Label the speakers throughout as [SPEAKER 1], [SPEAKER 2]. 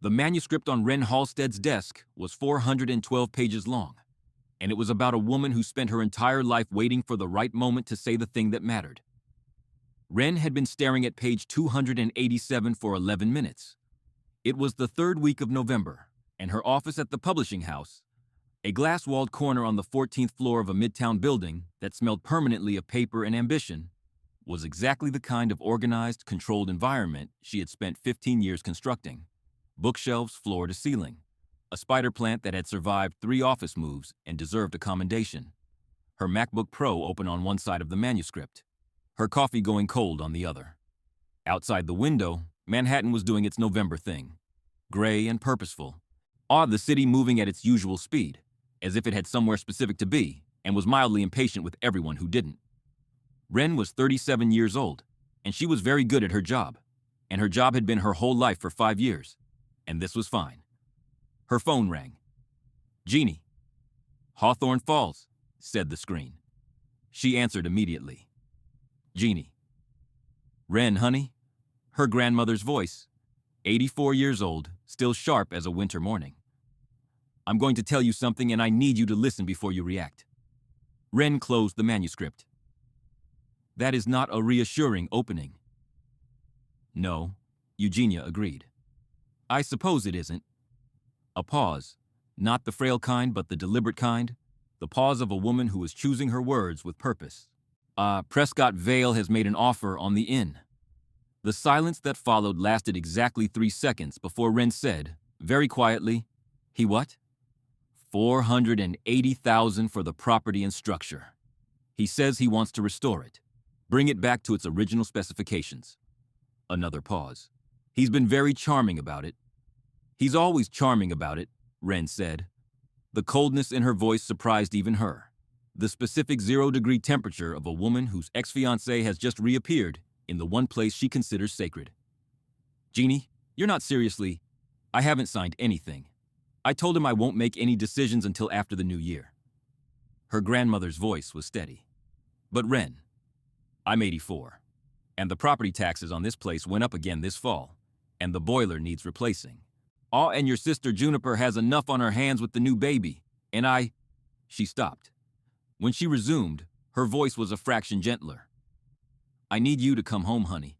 [SPEAKER 1] The manuscript on Wren Halstead's desk was 412 pages long, and it was about a woman who spent her entire life waiting for the right moment to say the thing that mattered. Wren had been staring at page 287 for 11 minutes. It was the third week of November, and her office at the publishing house, a glass-walled corner on the 14th floor of a midtown building that smelled permanently of paper and ambition, was exactly the kind of organized, controlled environment she had spent 15 years constructing. Bookshelves floor to ceiling, a spider plant that had survived 3 office moves and deserved a commendation. Her MacBook Pro open on one side of the manuscript, her coffee going cold on the other. Outside the window, Manhattan was doing its November thing, gray and purposeful, the city moving at its usual speed, as if it had somewhere specific to be, and was mildly impatient with everyone who didn't. Wren was 37 years old, and she was very good at her job, and her job had been her whole life for 5 years, and this was fine. Her phone rang. "Jeannie." "Hawthorne Falls," said the screen. She answered immediately. "Jeannie." "Wren, honey?" Her grandmother's voice, 84 years old, still sharp as a winter morning. "I'm going to tell you something, and I need you to listen before you react." Wren closed the manuscript. "That is not a reassuring opening." "No," Eugenia agreed. "I suppose it isn't." A pause, not the frail kind but the deliberate kind, the pause of a woman who is choosing her words with purpose. Prescott Vale has made an offer on the inn." The silence that followed lasted exactly 3 seconds before Wren said, very quietly, "He what?" $480,000 for the property and structure. He says he wants to restore it, bring it back to its original specifications. Another pause. "He's been very charming about it." "He's always charming about it," Wren said. The coldness in her voice surprised even her. The specific 0-degree temperature of a woman whose ex-fiancé has just reappeared in the one place she considers sacred. "Jeannie, you're not seriously—" "I haven't signed anything. I told him I won't make any decisions until after the new year." Her grandmother's voice was steady. "But Wren, I'm 84, and the property taxes on this place went up again this fall, and the boiler needs replacing. And your sister Juniper has enough on her hands with the new baby, and I—" She stopped. When she resumed, her voice was a fraction gentler. "I need you to come home, honey.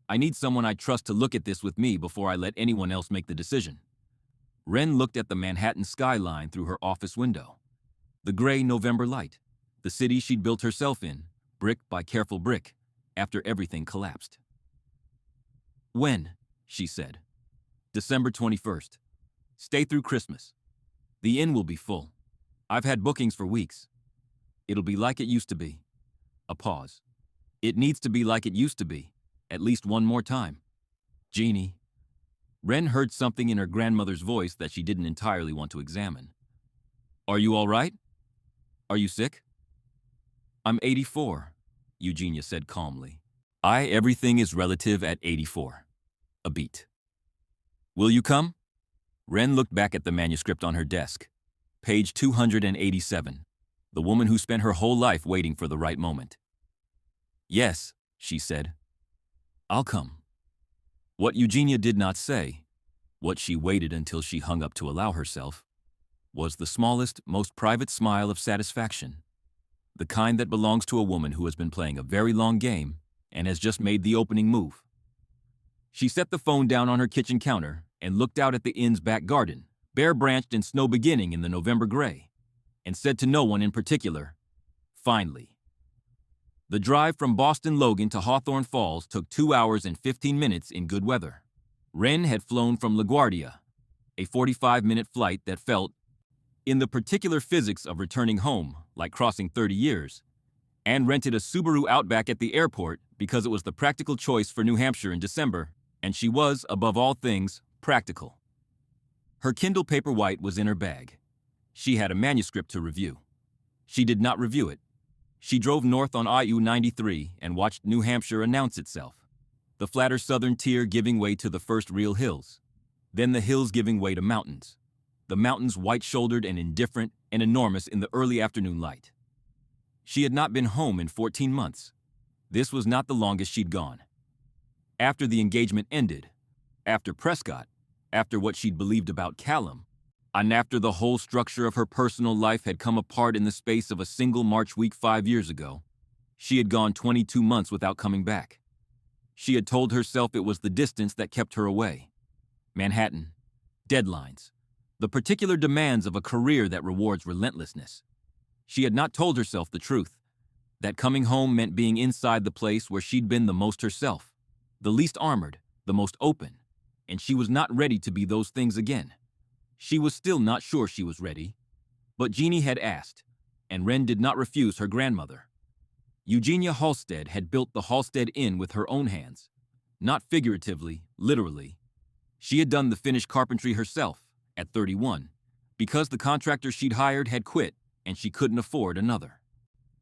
[SPEAKER 1] I need someone I trust to look at this with me before I let anyone else make the decision." Wren looked at the Manhattan skyline through her office window. The gray November light, the city she'd built herself in, brick by careful brick, after everything collapsed. "When?" she said. "December 21st. Stay through Christmas. The inn will be full. I've had bookings for weeks. It'll be like it used to be." A pause. "It needs to be like it used to be, at least one more time. Jeannie." Wren heard something in her grandmother's voice that she didn't entirely want to examine. "Are you all right? Are you sick?" "I'm 84, Eugenia said calmly. Everything is relative at 84. A beat. "Will you come?" Wren looked back at the manuscript on her desk. Page 287. The woman who spent her whole life waiting for the right moment. "Yes," she said. "I'll come." What Eugenia did not say, what she waited until she hung up to allow herself, was the smallest, most private smile of satisfaction, the kind that belongs to a woman who has been playing a very long game and has just made the opening move. She set the phone down on her kitchen counter and looked out at the inn's back garden, bare-branched and snow beginning in the November gray, and said to no one in particular, "Finally." The drive from Boston Logan to Hawthorne Falls took 2 hours and 15 minutes in good weather. Wren had flown from LaGuardia, a 45-minute flight that felt, in the particular physics of returning home, like crossing 30 years, and rented a Subaru Outback at the airport because it was the practical choice for New Hampshire in December, and she was, above all things, practical. Her Kindle Paperwhite was in her bag. She had a manuscript to review. She did not review it. She drove north on IU-93 and watched New Hampshire announce itself, the flatter southern tier giving way to the first real hills, then the hills giving way to mountains, the mountains white-shouldered and indifferent and enormous in the early afternoon light. She had not been home in 14 months. This was not the longest she'd gone. After the engagement ended, after Prescott, after what she'd believed about Callum, and after the whole structure of her personal life had come apart in the space of a single March week 5 years ago. She had gone 22 months without coming back. She had told herself it was the distance that kept her away. Manhattan, deadlines, the particular demands of a career that rewards relentlessness. She had not told herself the truth, that coming home meant being inside the place where she'd been the most herself, the least armored, the most open, and she was not ready to be those things again. She was still not sure she was ready, but Jeannie had asked, and Wren did not refuse her grandmother. Eugenia Halstead had built the Halstead Inn with her own hands, not figuratively, literally. She had done the finished carpentry herself, at 31, because the contractor she'd hired had quit and she couldn't afford another.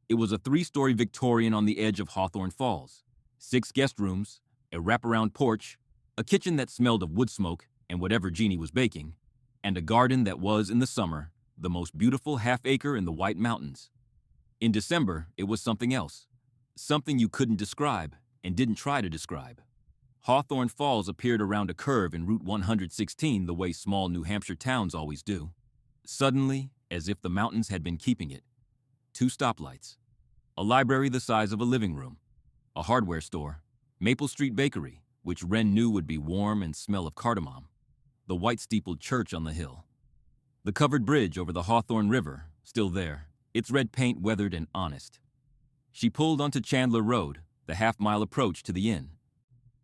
[SPEAKER 1] It was a 3-story Victorian on the edge of Hawthorne Falls, 6 guest rooms, a wraparound porch, a kitchen that smelled of wood smoke and whatever Jeannie was baking, and a garden that was, in the summer, the most beautiful half-acre in the White Mountains. In December, it was something else, something you couldn't describe and didn't try to describe. Hawthorne Falls appeared around a curve in Route 116 the way small New Hampshire towns always do. Suddenly, as if the mountains had been keeping it. 2 stoplights, a library the size of a living room, a hardware store, Maple Street Bakery, which Wren knew would be warm and smell of cardamom, the white-steepled church on the hill, the covered bridge over the Hawthorne River, still there, its red paint weathered and honest. She pulled onto Chandler Road, the half-mile approach to the inn,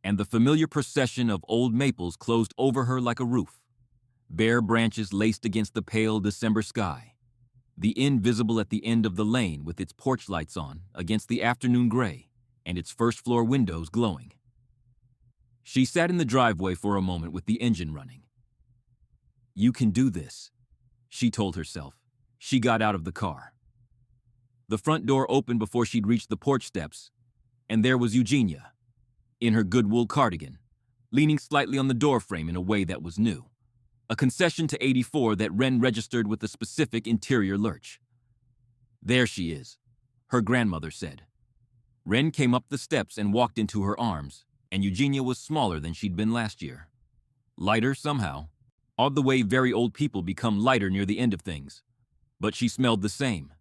[SPEAKER 1] and the familiar procession of old maples closed over her like a roof, bare branches laced against the pale December sky, the inn visible at the end of the lane with its porch lights on against the afternoon gray and its first-floor windows glowing. She sat in the driveway for a moment with the engine running. "You can do this," she told herself. She got out of the car. The front door opened before she'd reached the porch steps, and there was Eugenia, in her good wool cardigan, leaning slightly on the doorframe in a way that was new, a concession to 84 that Wren registered with a specific interior lurch. "There she is," her grandmother said. Wren came up the steps and walked into her arms, and Eugenia was smaller than she'd been last year. Lighter somehow, odd the way very old people become lighter near the end of things, but she smelled the same,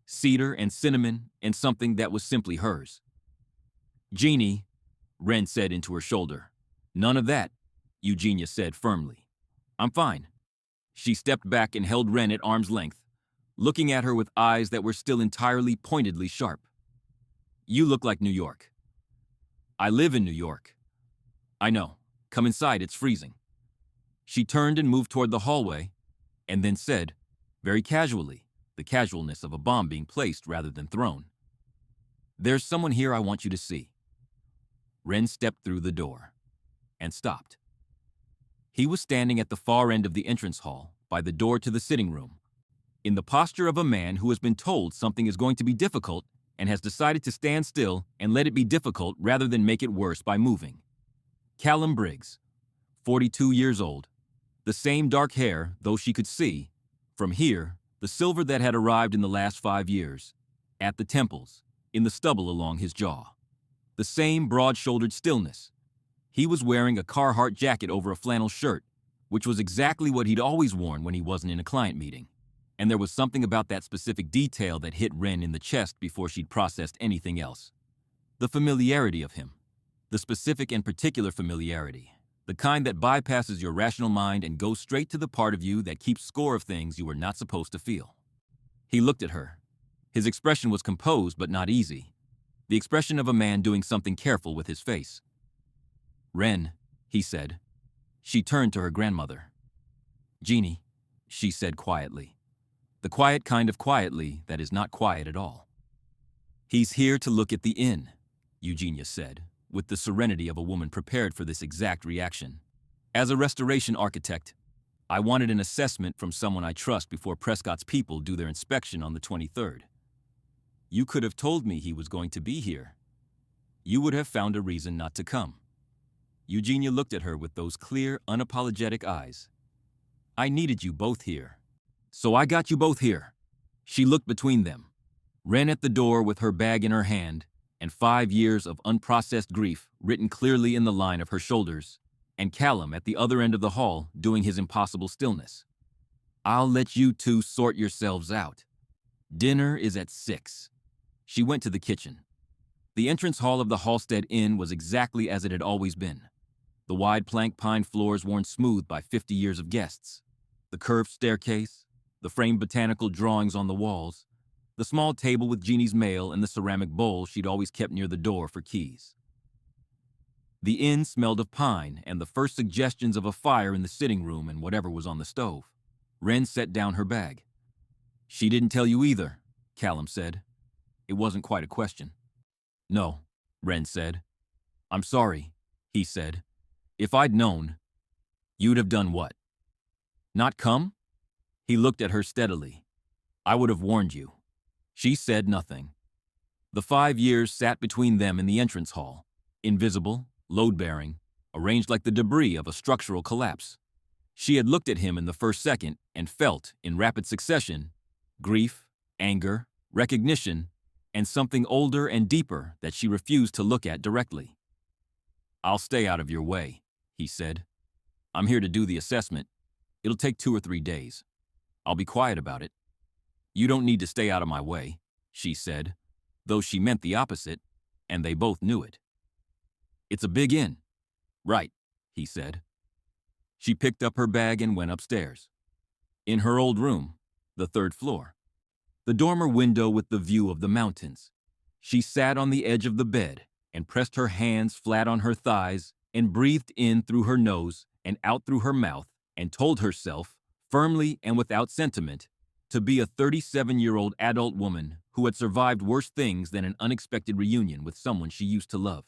[SPEAKER 1] cedar and cinnamon and something that was simply hers. "Jeannie," Wren said into her shoulder. "None of that," Eugenia said firmly. "I'm fine." She stepped back and held Wren at arm's length, looking at her with eyes that were still entirely pointedly sharp. "You look like New York." "I live in New York." "I know. Come inside, it's freezing." She turned and moved toward the hallway, and then said, very casually, the casualness of a bomb being placed rather than thrown, "There's someone here I want you to see." Wren stepped through the door and stopped. He was standing at the far end of the entrance hall, by the door to the sitting room, in the posture of a man who has been told something is going to be difficult and has decided to stand still and let it be difficult rather than make it worse by moving. Callum Briggs, 42 years old, the same dark hair, though she could see, from here, the silver that had arrived in the last 5 years, at the temples, in the stubble along his jaw. The same broad-shouldered stillness. He was wearing a Carhartt jacket over a flannel shirt, which was exactly what he'd always worn when he wasn't in a client meeting. And there was something about that specific detail that hit Wren in the chest before she'd processed anything else. The familiarity of him. The specific and particular familiarity. The kind that bypasses your rational mind and goes straight to the part of you that keeps score of things you were not supposed to feel. He looked at her. His expression was composed but not easy. The expression of a man doing something careful with his face. "Wren," he said. She turned to her grandmother. "Jeannie," she said quietly. The quiet kind of quietly that is not quiet at all. "He's here to look at the inn," Eugenia said, with the serenity of a woman prepared for this exact reaction. "As a restoration architect, I wanted an assessment from someone I trust before Prescott's people do their inspection on the 23rd. You could have told me he was going to be here. You would have found a reason not to come." Eugenia looked at her with those clear, unapologetic eyes. "I needed you both here. So I got you both here." She looked between them. Wren at the door with her bag in her hand, and 5 years of unprocessed grief written clearly in the line of her shoulders, and Callum at the other end of the hall doing his impossible stillness. "I'll let you two sort yourselves out. Dinner is at 6. She went to the kitchen. The entrance hall of the Halstead Inn was exactly as it had always been. The wide plank pine floors worn smooth by 50 years of guests. The curved staircase, the framed botanical drawings on the walls, the small table with Jeannie's mail and the ceramic bowl she'd always kept near the door for keys. The inn smelled of pine and the first suggestions of a fire in the sitting room and whatever was on the stove. Wren set down her bag. "She didn't tell you either," Callum said. It wasn't quite a question. "No," Wren said. "I'm sorry," he said. "If I'd known." "You'd have done what? Not come?" He looked at her steadily. "I would have warned you." She said nothing. The 5 years sat between them in the entrance hall, invisible, load-bearing, arranged like the debris of a structural collapse. She had looked at him in the first second and felt, in rapid succession, grief, anger, recognition, and something older and deeper that she refused to look at directly. "I'll stay out of your way," he said. "I'm here to do the assessment. It'll take 2 or 3 days. I'll be quiet about it." "You don't need to stay out of my way," she said, though she meant the opposite, and they both knew it. "It's a big inn." "Right," he said. She picked up her bag and went upstairs. In her old room, the 3rd floor, the dormer window with the view of the mountains, she sat on the edge of the bed and pressed her hands flat on her thighs and breathed in through her nose and out through her mouth and told herself, firmly and without sentiment, to be a 37-year-old adult woman who had survived worse things than an unexpected reunion with someone she used to love.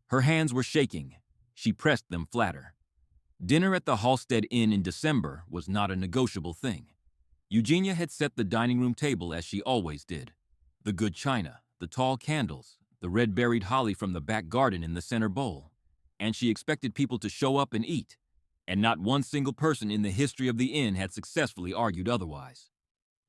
[SPEAKER 1] Her hands were shaking. She pressed them flatter. Dinner at the Halstead Inn in December was not a negotiable thing. Eugenia had set the dining room table as she always did. The good china, the tall candles, the red-berried holly from the back garden in the center bowl. And she expected people to show up and eat. And not one single person in the history of the inn had successfully argued otherwise.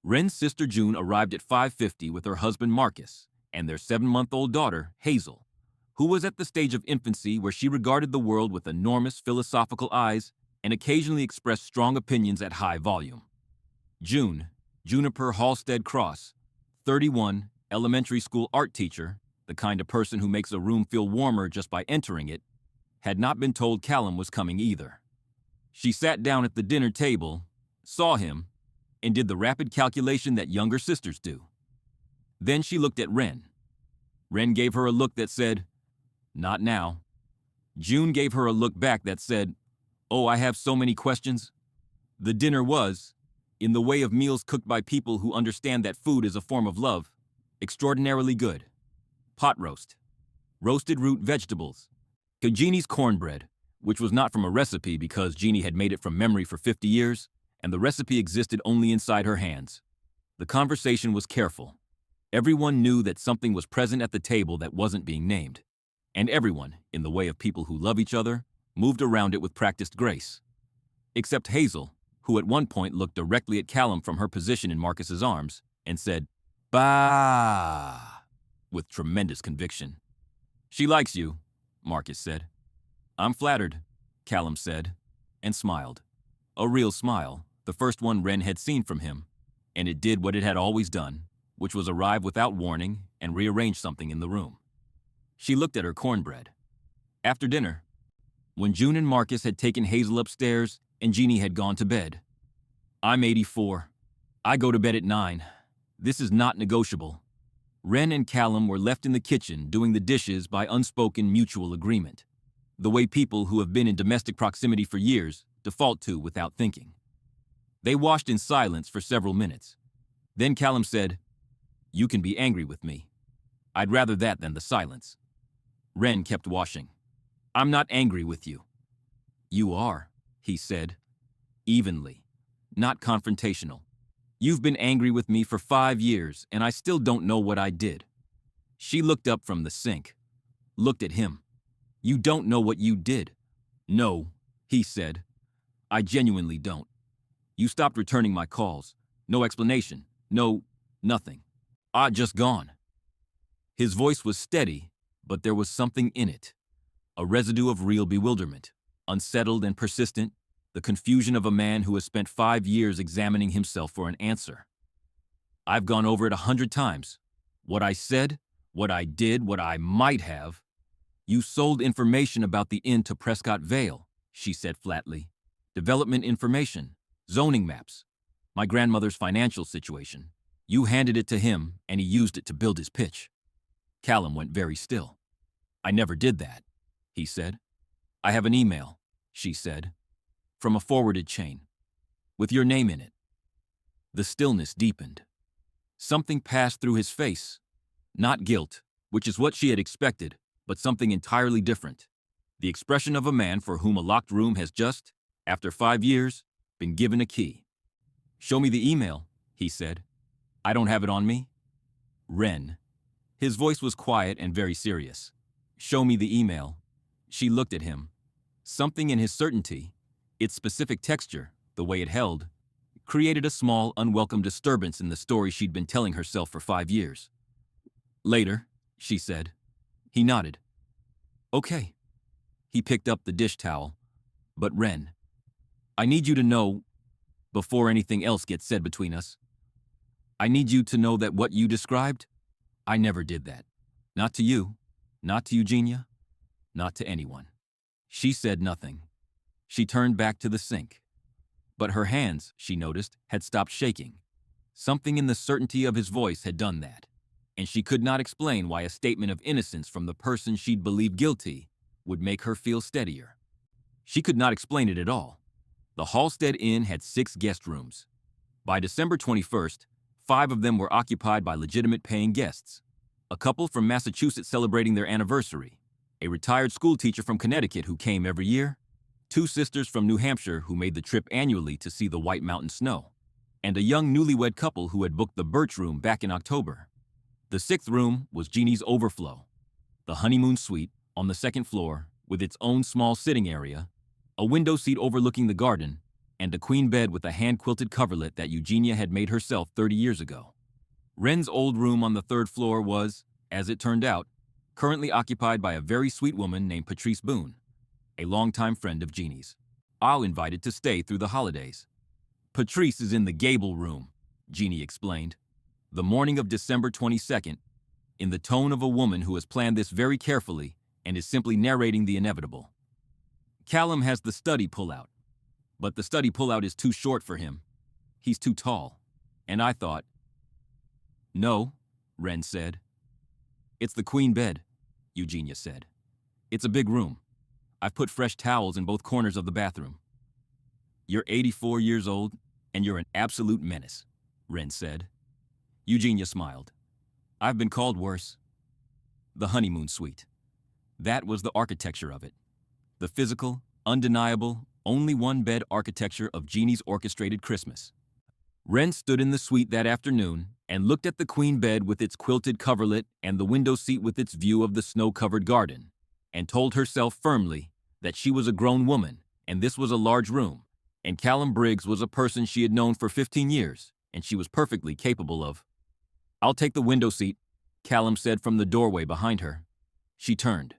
[SPEAKER 1] Wren's sister June arrived at 5:50 with her husband Marcus and their 7-month-old daughter, Hazel, who was at the stage of infancy where she regarded the world with enormous philosophical eyes and occasionally expressed strong opinions at high volume. June, Juniper Halstead Cross, 31, elementary school art teacher, the kind of person who makes a room feel warmer just by entering it, had not been told Callum was coming either. She sat down at the dinner table, saw him, and did the rapid calculation that younger sisters do. Then she looked at Wren. Wren gave her a look that said, "Not now." June gave her a look back that said, "Oh, I have so many questions." The dinner was, in the way of meals cooked by people who understand that food is a form of love, extraordinarily good. Pot roast, roasted root vegetables, Jeannie's cornbread, which was not from a recipe because Jeannie had made it from memory for 50 years, and the recipe existed only inside her hands. The conversation was careful. Everyone knew that something was present at the table that wasn't being named, and everyone, in the way of people who love each other, moved around it with practiced grace. Except Hazel, who at one point looked directly at Callum from her position in Marcus's arms and said, "Bah," with tremendous conviction. "She likes you," Marcus said. "I'm flattered," Callum said, and smiled. A real smile, the first one Wren had seen from him, and it did what it had always done, which was arrive without warning and rearrange something in the room. She looked at her cornbread. After dinner, when June and Marcus had taken Hazel upstairs and Jeannie had gone to bed. "I'm 84. I go to bed at 9. This is not negotiable." Wren and Callum were left in the kitchen doing the dishes by unspoken mutual agreement, the way people who have been in domestic proximity for years default to without thinking. They washed in silence for several minutes. Then Callum said, "You can be angry with me. I'd rather that than the silence." Wren kept washing. "I'm not angry with you." "You are," he said, evenly, not confrontational. "You've been angry with me for 5 years, and I still don't know what I did." She looked up from the sink, looked at him. "You don't know what you did." "No," he said. "I genuinely don't. You stopped returning my calls. No explanation. Nothing. I just gone." His voice was steady, but there was something in it, a residue of real bewilderment. unsettled and persistent, the confusion of a man who has spent 5 years examining himself for an answer. I've gone over it 100 times. What I said, what I did, what I might have. You sold information about the inn to Prescott Vale, she said flatly. Development information, zoning maps, my grandmother's financial situation. You handed it to him, and he used it to build his pitch. Callum went very still. I never did that, he said. I have an email, she said, from a forwarded chain, with your name in it. The stillness deepened. Something passed through his face. Not guilt, which is what she had expected, but something entirely different. The expression of a man for whom a locked room has just, after 5 years, been given a key. Show me the email, he said. I don't have it on me. Wren. His voice was quiet and very serious. Show me the email. She looked at him. Something in his certainty, its specific texture, the way it held, created a small, unwelcome disturbance in the story she'd been telling herself for 5 years. Later, she said. He nodded. Okay. He picked up the dish towel. But Wren, I need you to know, before anything else gets said between us, I need you to know that what you described, I never did that. Not to you, not to Eugenia, not to anyone. She said nothing. She turned back to the sink. But her hands, she noticed, had stopped shaking. Something in the certainty of his voice had done that, and she could not explain why a statement of innocence from the person she'd believed guilty would make her feel steadier. She could not explain it at all. The Halstead Inn had 6 guest rooms. By December 21st, 5 of them were occupied by legitimate paying guests. A couple from Massachusetts celebrating their anniversary, a retired schoolteacher from Connecticut who came every year, 2 sisters from New Hampshire who made the trip annually to see the White Mountain snow, and a young newlywed couple who had booked the Birch Room back in October. The 6th room was Jeannie's overflow, the honeymoon suite on the 2nd floor with its own small sitting area, a window seat overlooking the garden, and a queen bed with a hand-quilted coverlet that Eugenia had made herself 30 years ago. Wren's old room on the 3rd floor was, as it turned out, currently occupied by a very sweet woman named Patrice Boone, a longtime friend of Jeannie's. I'll invited to stay through the holidays. Patrice is in the gable room, Jeannie explained, the morning of December 22nd, in the tone of a woman who has planned this very carefully and is simply narrating the inevitable. Callum has the study pull-out, but the study pull-out is too short for him. He's too tall. And I thought, no, Wren said. It's the queen bed, Eugenia said. It's a big room. I've put fresh towels in both corners of the bathroom. You're 84 years old, and you're an absolute menace, Wren said. Eugenia smiled. I've been called worse. The honeymoon suite. That was the architecture of it. The physical, undeniable, only one-bed architecture of Jeannie's orchestrated Christmas. Wren stood in the suite that afternoon and looked at the queen bed with its quilted coverlet and the window seat with its view of the snow-covered garden, and told herself firmly that she was a grown woman, and this was a large room, and Callum Briggs was a person she had known for 15 years, and she was perfectly capable of. I'll take the window seat, Callum said from the doorway behind her. She turned.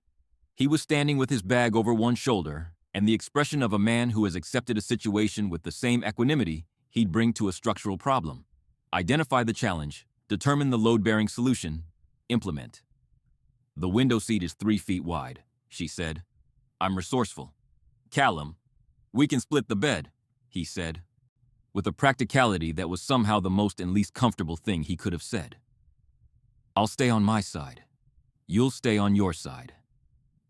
[SPEAKER 1] He was standing with his bag over one shoulder, and the expression of a man who has accepted a situation with the same equanimity he'd bring to a structural problem. Identify the challenge, determine the load-bearing solution, implement. The window seat is 3 feet wide, she said. I'm resourceful. Callum, we can split the bed, he said, with a practicality that was somehow the most and least comfortable thing he could have said. I'll stay on my side. You'll stay on your side.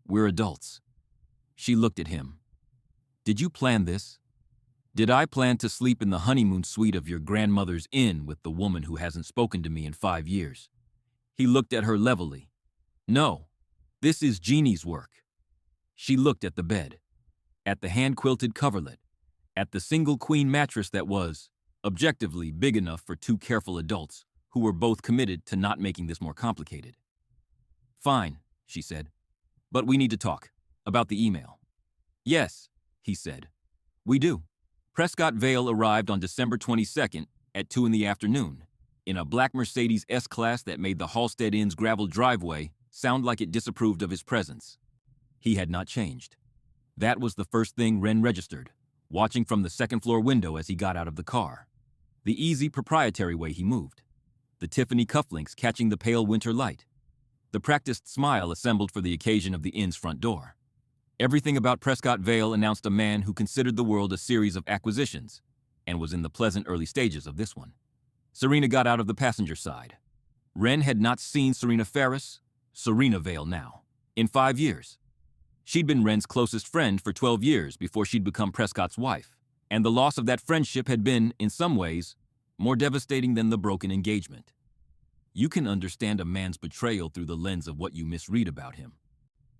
[SPEAKER 1] We're adults. She looked at him. Did you plan this? Did I plan to sleep in the honeymoon suite of your grandmother's inn with the woman who hasn't spoken to me in 5 years? He looked at her levelly. No, this is Jeannie's work. She looked at the bed, at the hand-quilted coverlet, at the single queen mattress that was, objectively, big enough for 2 careful adults who were both committed to not making this more complicated. Fine, she said, but we need to talk about the email. Yes, he said. We do. Prescott Vale arrived on December 22nd at 2 in the afternoon in a black Mercedes S-Class that made the Halstead Inn's gravel driveway sound like it disapproved of his presence. He had not changed. That was the first thing Wren registered, watching from the second-floor window as he got out of the car. The easy, proprietary way he moved. The Tiffany cufflinks catching the pale winter light. The practiced smile assembled for the occasion of the inn's front door. Everything about Prescott Vale announced a man who considered the world a series of acquisitions, and was in the pleasant early stages of this one. Serena got out of the passenger side. Wren had not seen Serena Ferris, Serena Vale now, in 5 years. She'd been Wren's closest friend for 12 years before she'd become Prescott's wife, and the loss of that friendship had been, in some ways, more devastating than the broken engagement. You can understand a man's betrayal through the lens of what you misread about him.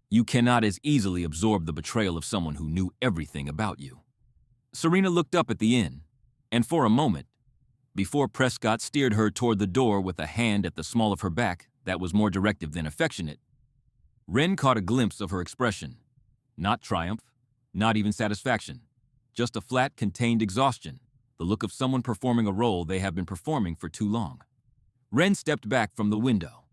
[SPEAKER 1] You cannot as easily absorb the betrayal of someone who knew everything about you. Serena looked up at the inn, and for a moment, before Prescott steered her toward the door with a hand at the small of her back that was more directive than affectionate, Wren caught a glimpse of her expression. Not triumph, not even satisfaction, just a flat, contained exhaustion, the look of someone performing a role they have been performing for too long. Wren stepped back from the window.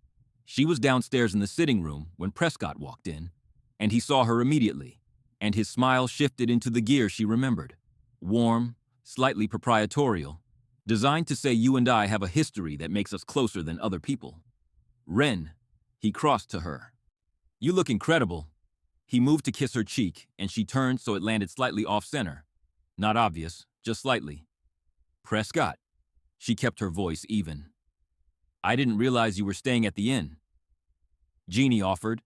[SPEAKER 1] She was downstairs in the sitting room when Prescott walked in, and he saw her immediately, and his smile shifted into the gear she remembered. Warm, slightly proprietorial, designed to say you and I have a history that makes us closer than other people. Wren, he crossed to her. You look incredible. He moved to kiss her cheek, and she turned so it landed slightly off-center. Not obvious, just slightly. Prescott. She kept her voice even. I didn't realize you were staying at the inn. Jeannie offered.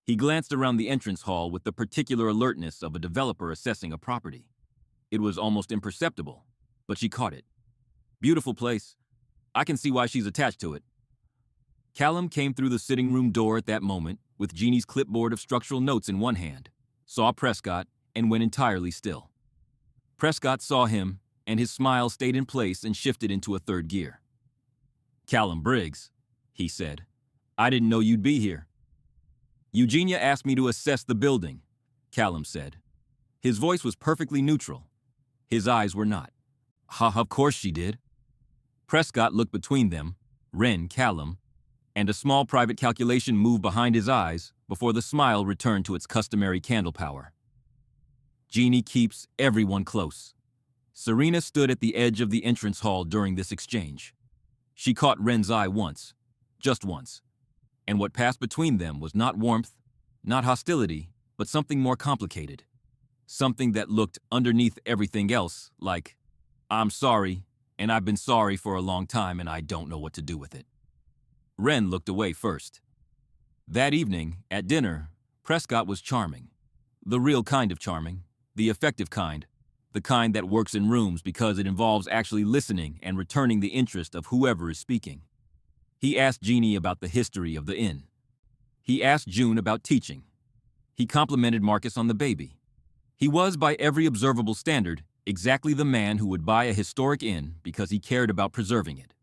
[SPEAKER 1] He glanced around the entrance hall with the particular alertness of a developer assessing a property. It was almost imperceptible, but she caught it. Beautiful place. I can see why she's attached to it. Callum came through the sitting room door at that moment with Jeannie's clipboard of structural notes in one hand, saw Prescott, and went entirely still. Prescott saw him, and his smile stayed in place and shifted into a third gear. Callum Briggs, he said. I didn't know you'd be here. Eugenia asked me to assess the building, Callum said. His voice was perfectly neutral. His eyes were not. Of course she did. Prescott looked between them, Wren, Callum, and a small private calculation moved behind his eyes before the smile returned to its customary candle power. Jeannie keeps everyone close. Serena stood at the edge of the entrance hall during this exchange. She caught Wren's eye once, just once, and what passed between them was not warmth, not hostility, but something more complicated. Something that looked underneath everything else like, I'm sorry, and I've been sorry for a long time and I don't know what to do with it. Wren looked away first. That evening, at dinner, Prescott was charming. The real kind of charming, the effective kind, the kind that works in rooms because it involves actually listening and returning the interest of whoever is speaking. He asked Jeannie about the history of the inn. He asked June about teaching. He complimented Marcus on the baby. He was, by every observable standard, exactly the man who would buy a historic inn because he cared about preserving it.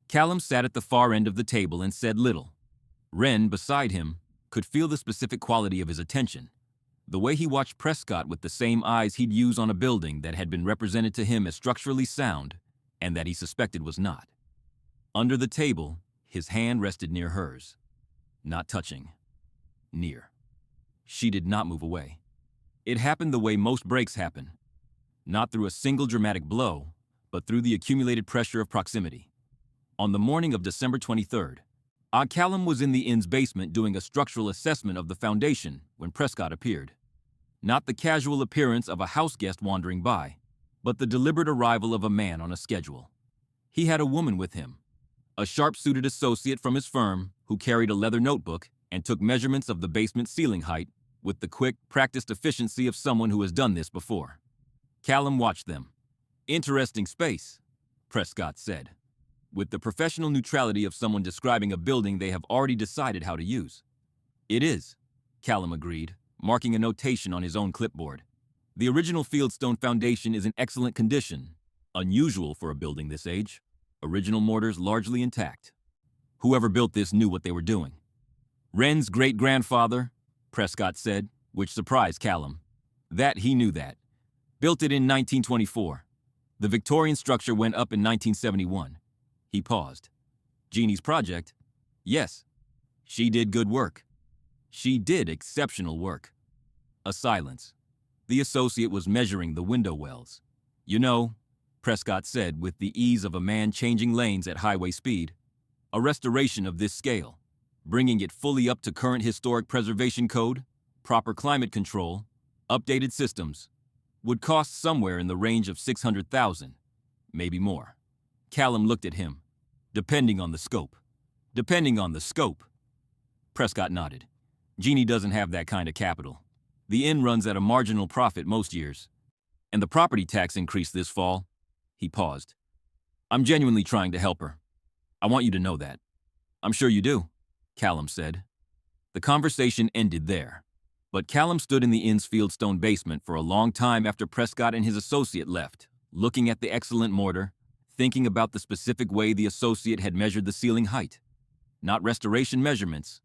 [SPEAKER 1] Callum sat at the far end of the table and said little. Wren, beside him, could feel the specific quality of his attention. The way he watched Prescott with the same eyes he'd use on a building that had been represented to him as structurally sound and that he suspected was not. Under the table, his hand rested near hers. Not touching. Near. She did not move away. It happened the way most breaks happen. Not through a single dramatic blow, but through the accumulated pressure of proximity. On the morning of December 23rd, Callum was in the inn's basement doing a structural assessment of the foundation when Prescott appeared. Not the casual appearance of a house guest wandering by, but the deliberate arrival of a man on a schedule. He had a woman with him, a sharp-suited associate from his firm who carried a leather notebook and took measurements of the basement ceiling height with the quick, practiced efficiency of someone who has done this before. Callum watched them. Interesting space, Prescott said, with the professional neutrality of someone describing a building they have already decided how to use. It is, Callum agreed, marking a notation on his own clipboard. The original fieldstone foundation is in excellent condition, unusual for a building this age. Original mortars largely intact. Whoever built this knew what they were doing. Wren's great-grandfather, Prescott said, which surprised Callum. That he knew that. Built it in 1924. The Victorian structure went up in 1971. He paused. Jeannie's project? Yes. She did good work. She did exceptional work. A silence. The associate was measuring the window wells. "You know," Prescott said with the ease of a man changing lanes at highway speed, "a restoration of this scale, bringing it fully up to current historic preservation code, proper climate control, updated systems, would cost somewhere in the range of 600,000, maybe more." Callum looked at him. "Depending on the scope." "Depending on the scope." Prescott nodded. "Jeannie doesn't have that kind of capital. The inn runs at a marginal profit most years. And the property tax increase this fall." He paused. "I'm genuinely trying to help her. I want you to know that." "I'm sure you do," Callum said. The conversation ended there, but Callum stood in the inn's fieldstone basement for a long time after Prescott and his associate left, looking at the excellent mortar, thinking about the specific way the associate had measured the ceiling height. Not restoration measurements,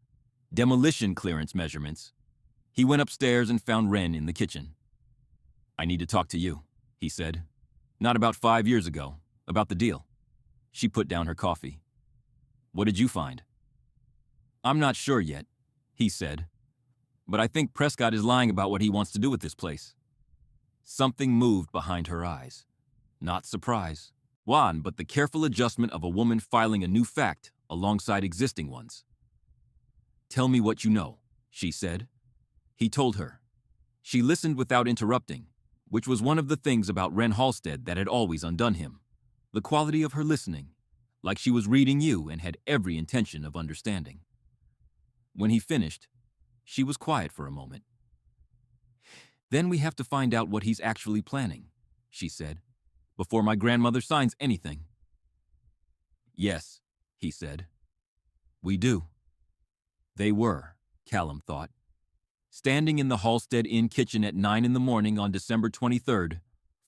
[SPEAKER 1] demolition clearance measurements. He went upstairs and found Wren in the kitchen. "I need to talk to you," he said. "Not about 5 years ago, about the deal." She put down her coffee. "What did you find?" "I'm not sure yet," he said. "But I think Prescott is lying about what he wants to do with this place." Something moved behind her eyes. Not surprise, Juan, but the careful adjustment of a woman filing a new fact alongside existing ones. "Tell me what you know," she said. He told her. She listened without interrupting, which was one of the things about Wren Halstead that had always undone him. The quality of her listening, like she was reading you and had every intention of understanding. When he finished, she was quiet for a moment. "Then we have to find out what he's actually planning," she said, "before my grandmother signs anything." "Yes," he said. "We do." They were, Callum thought, standing in the Halstead Inn kitchen at 9 in the morning on December 23rd,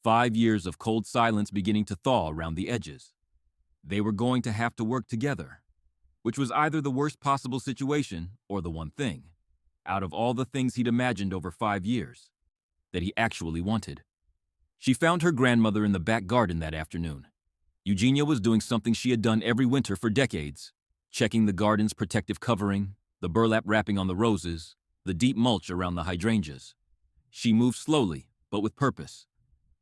[SPEAKER 1] 5 years of cold silence beginning to thaw around the edges. They were going to have to work together, which was either the worst possible situation or the one thing, out of all the things he'd imagined over 5 years, that he actually wanted. She found her grandmother in the back garden that afternoon. Eugenia was doing something she had done every winter for decades, checking the garden's protective covering, the burlap wrapping on the roses, the deep mulch around the hydrangeas. She moved slowly, but with purpose,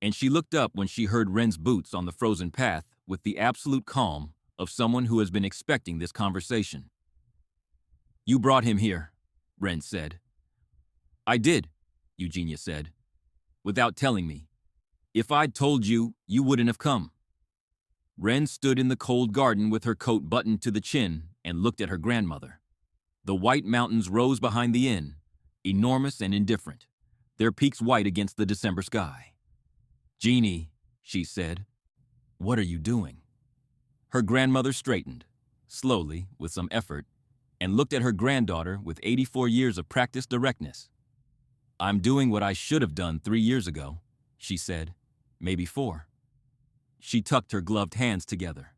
[SPEAKER 1] and she looked up when she heard Wren's boots on the frozen path with the absolute calm of someone who has been expecting this conversation. "You brought him here," Wren said. "I did," Eugenia said, "without telling me. If I'd told you, you wouldn't have come." Wren stood in the cold garden with her coat buttoned to the chin and looked at her grandmother. The white mountains rose behind the inn, enormous and indifferent, their peaks white against the December sky. "Jeannie," she said, "what are you doing?" Her grandmother straightened, slowly, with some effort, and looked at her granddaughter with 84 years of practiced directness. "I'm doing what I should have done 3 years ago," she said, "maybe 4. She tucked her gloved hands together.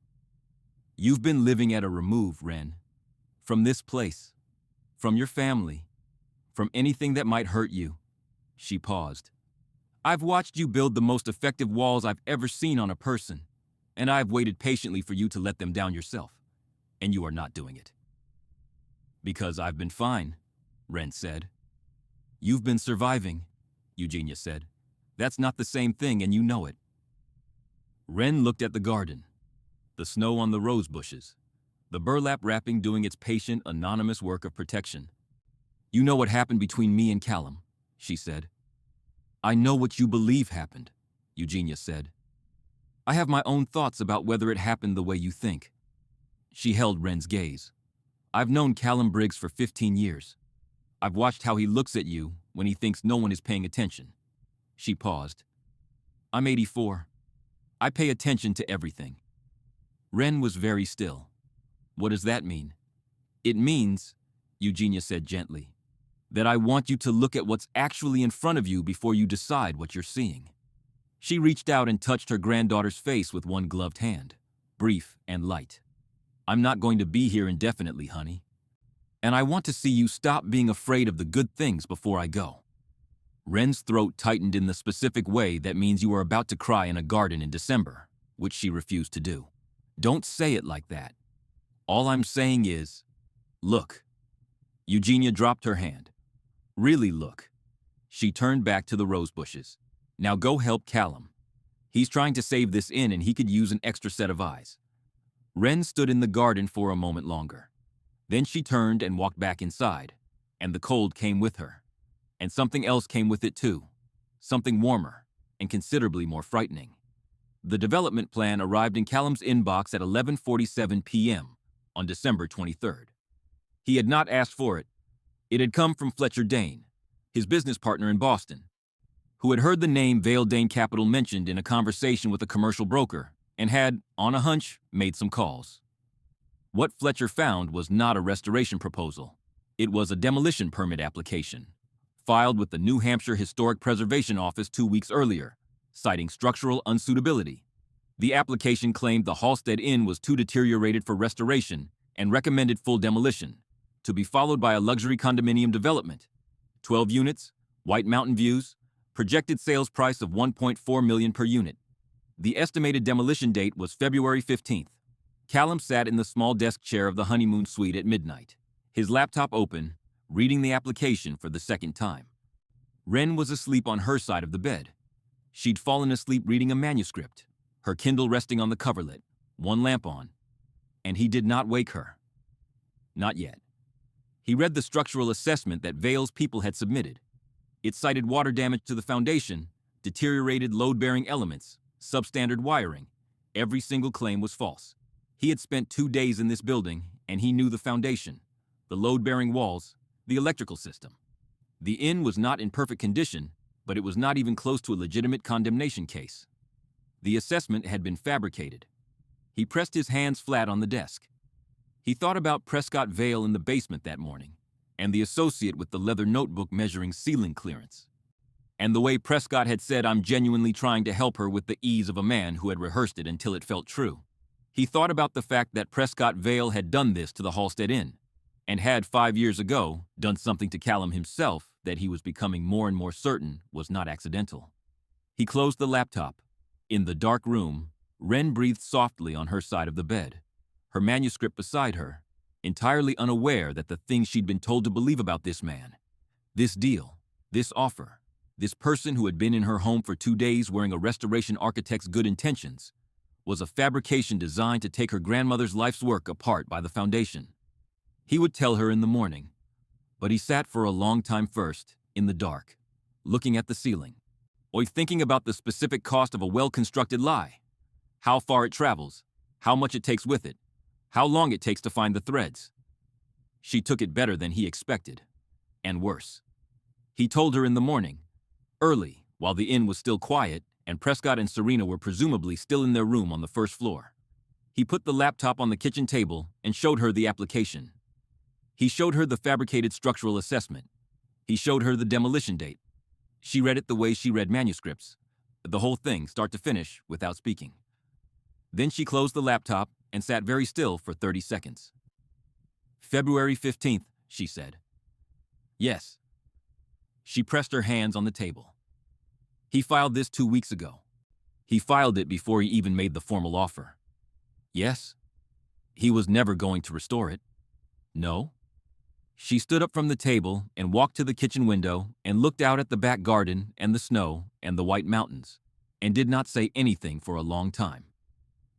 [SPEAKER 1] "You've been living at a remove, Wren. From this place. From your family. From anything that might hurt you." She paused. "I've watched you build the most effective walls I've ever seen on a person, and I've waited patiently for you to let them down yourself, and you are not doing it." "Because I've been fine," Wren said. "You've been surviving," Eugenia said. "That's not the same thing, and you know it." Wren looked at the garden, the snow on the rose bushes, the burlap wrapping doing its patient, anonymous work of protection. "You know what happened between me and Callum," she said. "I know what you believe happened," Eugenia said. "I have my own thoughts about whether it happened the way you think." She held Wren's gaze. "I've known Callum Briggs for 15 years. I've watched how he looks at you when he thinks no one is paying attention." She paused. "I'm 84. I pay attention to everything." Wren was very still. "What does that mean?" "It means," Eugenia said gently, "that I want you to look at what's actually in front of you before you decide what you're seeing." She reached out and touched her granddaughter's face with one gloved hand, brief and light. "I'm not going to be here indefinitely, honey. And I want to see you stop being afraid of the good things before I go." Wren's throat tightened in the specific way that means you are about to cry in a garden in December, which she refused to do. "Don't say it like that. All I'm saying is, look." Eugenia dropped her hand. "Really look." She turned back to the rose bushes. Now go help Callum. He's trying to save this inn and he could use an extra set of eyes. Wren stood in the garden for a moment longer. Then she turned and walked back inside, and the cold came with her. And something else came with it too. Something warmer and considerably more frightening. The development plan arrived in Callum's inbox at 11:47 p.m. on December 23rd. He had not asked for it. It had come from Fletcher Dane, his business partner in Boston, who had heard the name Vale Dane Capital mentioned in a conversation with a commercial broker and had, on a hunch, made some calls. What Fletcher found was not a restoration proposal. It was a demolition permit application, filed with the New Hampshire Historic Preservation Office 2 weeks earlier, citing structural unsuitability. The application claimed the Halstead Inn was too deteriorated for restoration and recommended full demolition, to be followed by a luxury condominium development. 12 units, White Mountain views, projected sales price of $1.4 million per unit. The estimated demolition date was February 15th. Callum sat in the small desk chair of the honeymoon suite at midnight, his laptop open, reading the application for the second time. Wren was asleep on her side of the bed. She'd fallen asleep reading a manuscript, her Kindle resting on the coverlet, one lamp on, and he did not wake her. Not yet. He read the structural assessment that Vale's people had submitted. It cited water damage to the foundation, deteriorated load-bearing elements, substandard wiring. Every single claim was false. He had spent 2 days in this building, and he knew the foundation, the load-bearing walls, the electrical system. The inn was not in perfect condition, but it was not even close to a legitimate condemnation case. The assessment had been fabricated. He pressed his hands flat on the desk. He thought about Prescott Vale in the basement that morning, and the associate with the leather notebook measuring ceiling clearance. And the way Prescott had said, "I'm genuinely trying to help her," with the ease of a man who had rehearsed it until it felt true. He thought about the fact that Prescott Vale had done this to the Halstead Inn, and had 5 years ago done something to Callum himself that he was becoming more and more certain was not accidental. He closed the laptop. In the dark room, Wren breathed softly on her side of the bed, her manuscript beside her, entirely unaware that the things she'd been told to believe about this man, this deal, this offer, this person who had been in her home for 2 days wearing a restoration architect's good intentions, was a fabrication designed to take her grandmother's life's work apart by the foundation. He would tell her in the morning, but he sat for a long time first, in the dark, looking at the ceiling, or thinking about the specific cost of a well-constructed lie, how far it travels, how much it takes with it, how long it takes to find the threads. She took it better than he expected, and worse. He told her in the morning, early, while the inn was still quiet, and Prescott and Serena were presumably still in their room on the first floor. He put the laptop on the kitchen table and showed her the application. He showed her the fabricated structural assessment. He showed her the demolition date. She read it the way she read manuscripts, the whole thing, start to finish, without speaking. Then she closed the laptop and sat very still for 30 seconds. February 15th, she said. Yes. She pressed her hands on the table. He filed this 2 weeks ago. He filed it before he even made the formal offer. Yes. He was never going to restore it. No. She stood up from the table and walked to the kitchen window and looked out at the back garden and the snow and the White Mountains, and did not say anything for a long time.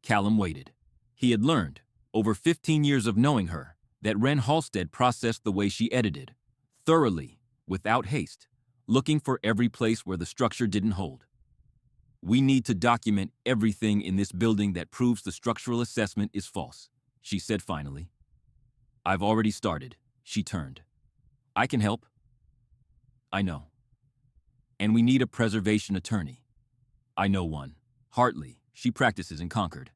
[SPEAKER 1] Callum waited. He had learned, over 15 years of knowing her, that Wren Halstead processed the way she edited, thoroughly, without haste, looking for every place where the structure didn't hold. We need to document everything in this building that proves the structural assessment is false, she said finally. I've already started, she turned. I can help. I know. And we need a preservation attorney. I know one. Hartley, she practices in Concord.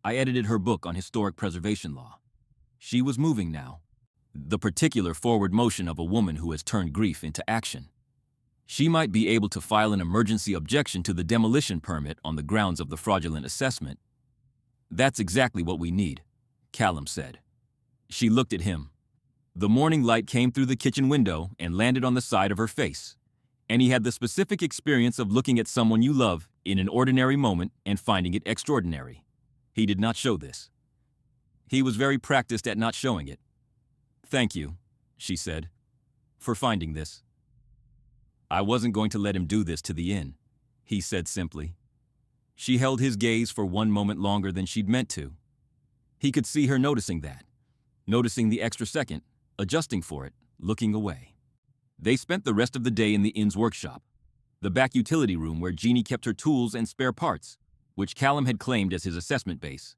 [SPEAKER 1] I edited her book on historic preservation law. She was moving now, the particular forward motion of a woman who has turned grief into action. She might be able to file an emergency objection to the demolition permit on the grounds of the fraudulent assessment. That's exactly what we need, Callum said. She looked at him. The morning light came through the kitchen window and landed on the side of her face, and he had the specific experience of looking at someone you love in an ordinary moment and finding it extraordinary. He did not show this. He was very practiced at not showing it. Thank you, she said, for finding this. I wasn't going to let him do this to the inn, he said simply. She held his gaze for one moment longer than she'd meant to. He could see her noticing that, noticing the extra second, adjusting for it, looking away. They spent the rest of the day in the inn's workshop, the back utility room where Jeannie kept her tools and spare parts, which Callum had claimed as his assessment base.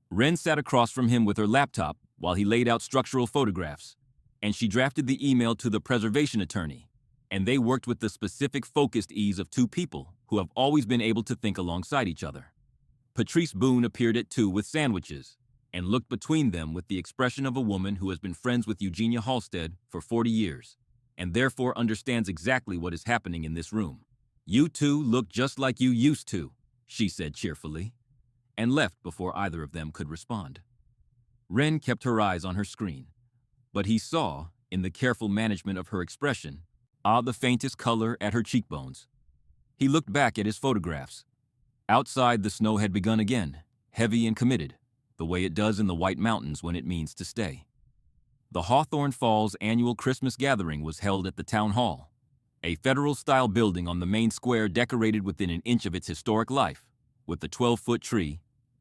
[SPEAKER 1] Wren sat across from him with her laptop while he laid out structural photographs, and she drafted the email to the preservation attorney, and they worked with the specific focused ease of two people who have always been able to think alongside each other. Patrice Boone appeared at 2 with sandwiches, and looked between them with the expression of a woman who has been friends with Eugenia Halstead for 40 years, and therefore understands exactly what is happening in this room. You two look just like you used to, she said cheerfully, and left before either of them could respond. Wren kept her eyes on her screen, but he saw, in the careful management of her expression, the faintest color at her cheekbones. He looked back at his photographs. Outside, the snow had begun again, heavy and committed, the way it does in the White Mountains when it means to stay. The Hawthorne Falls annual Christmas gathering was held at the Town Hall, a federal-style building on the main square decorated within an inch of its historic life, with a 12-foot tree,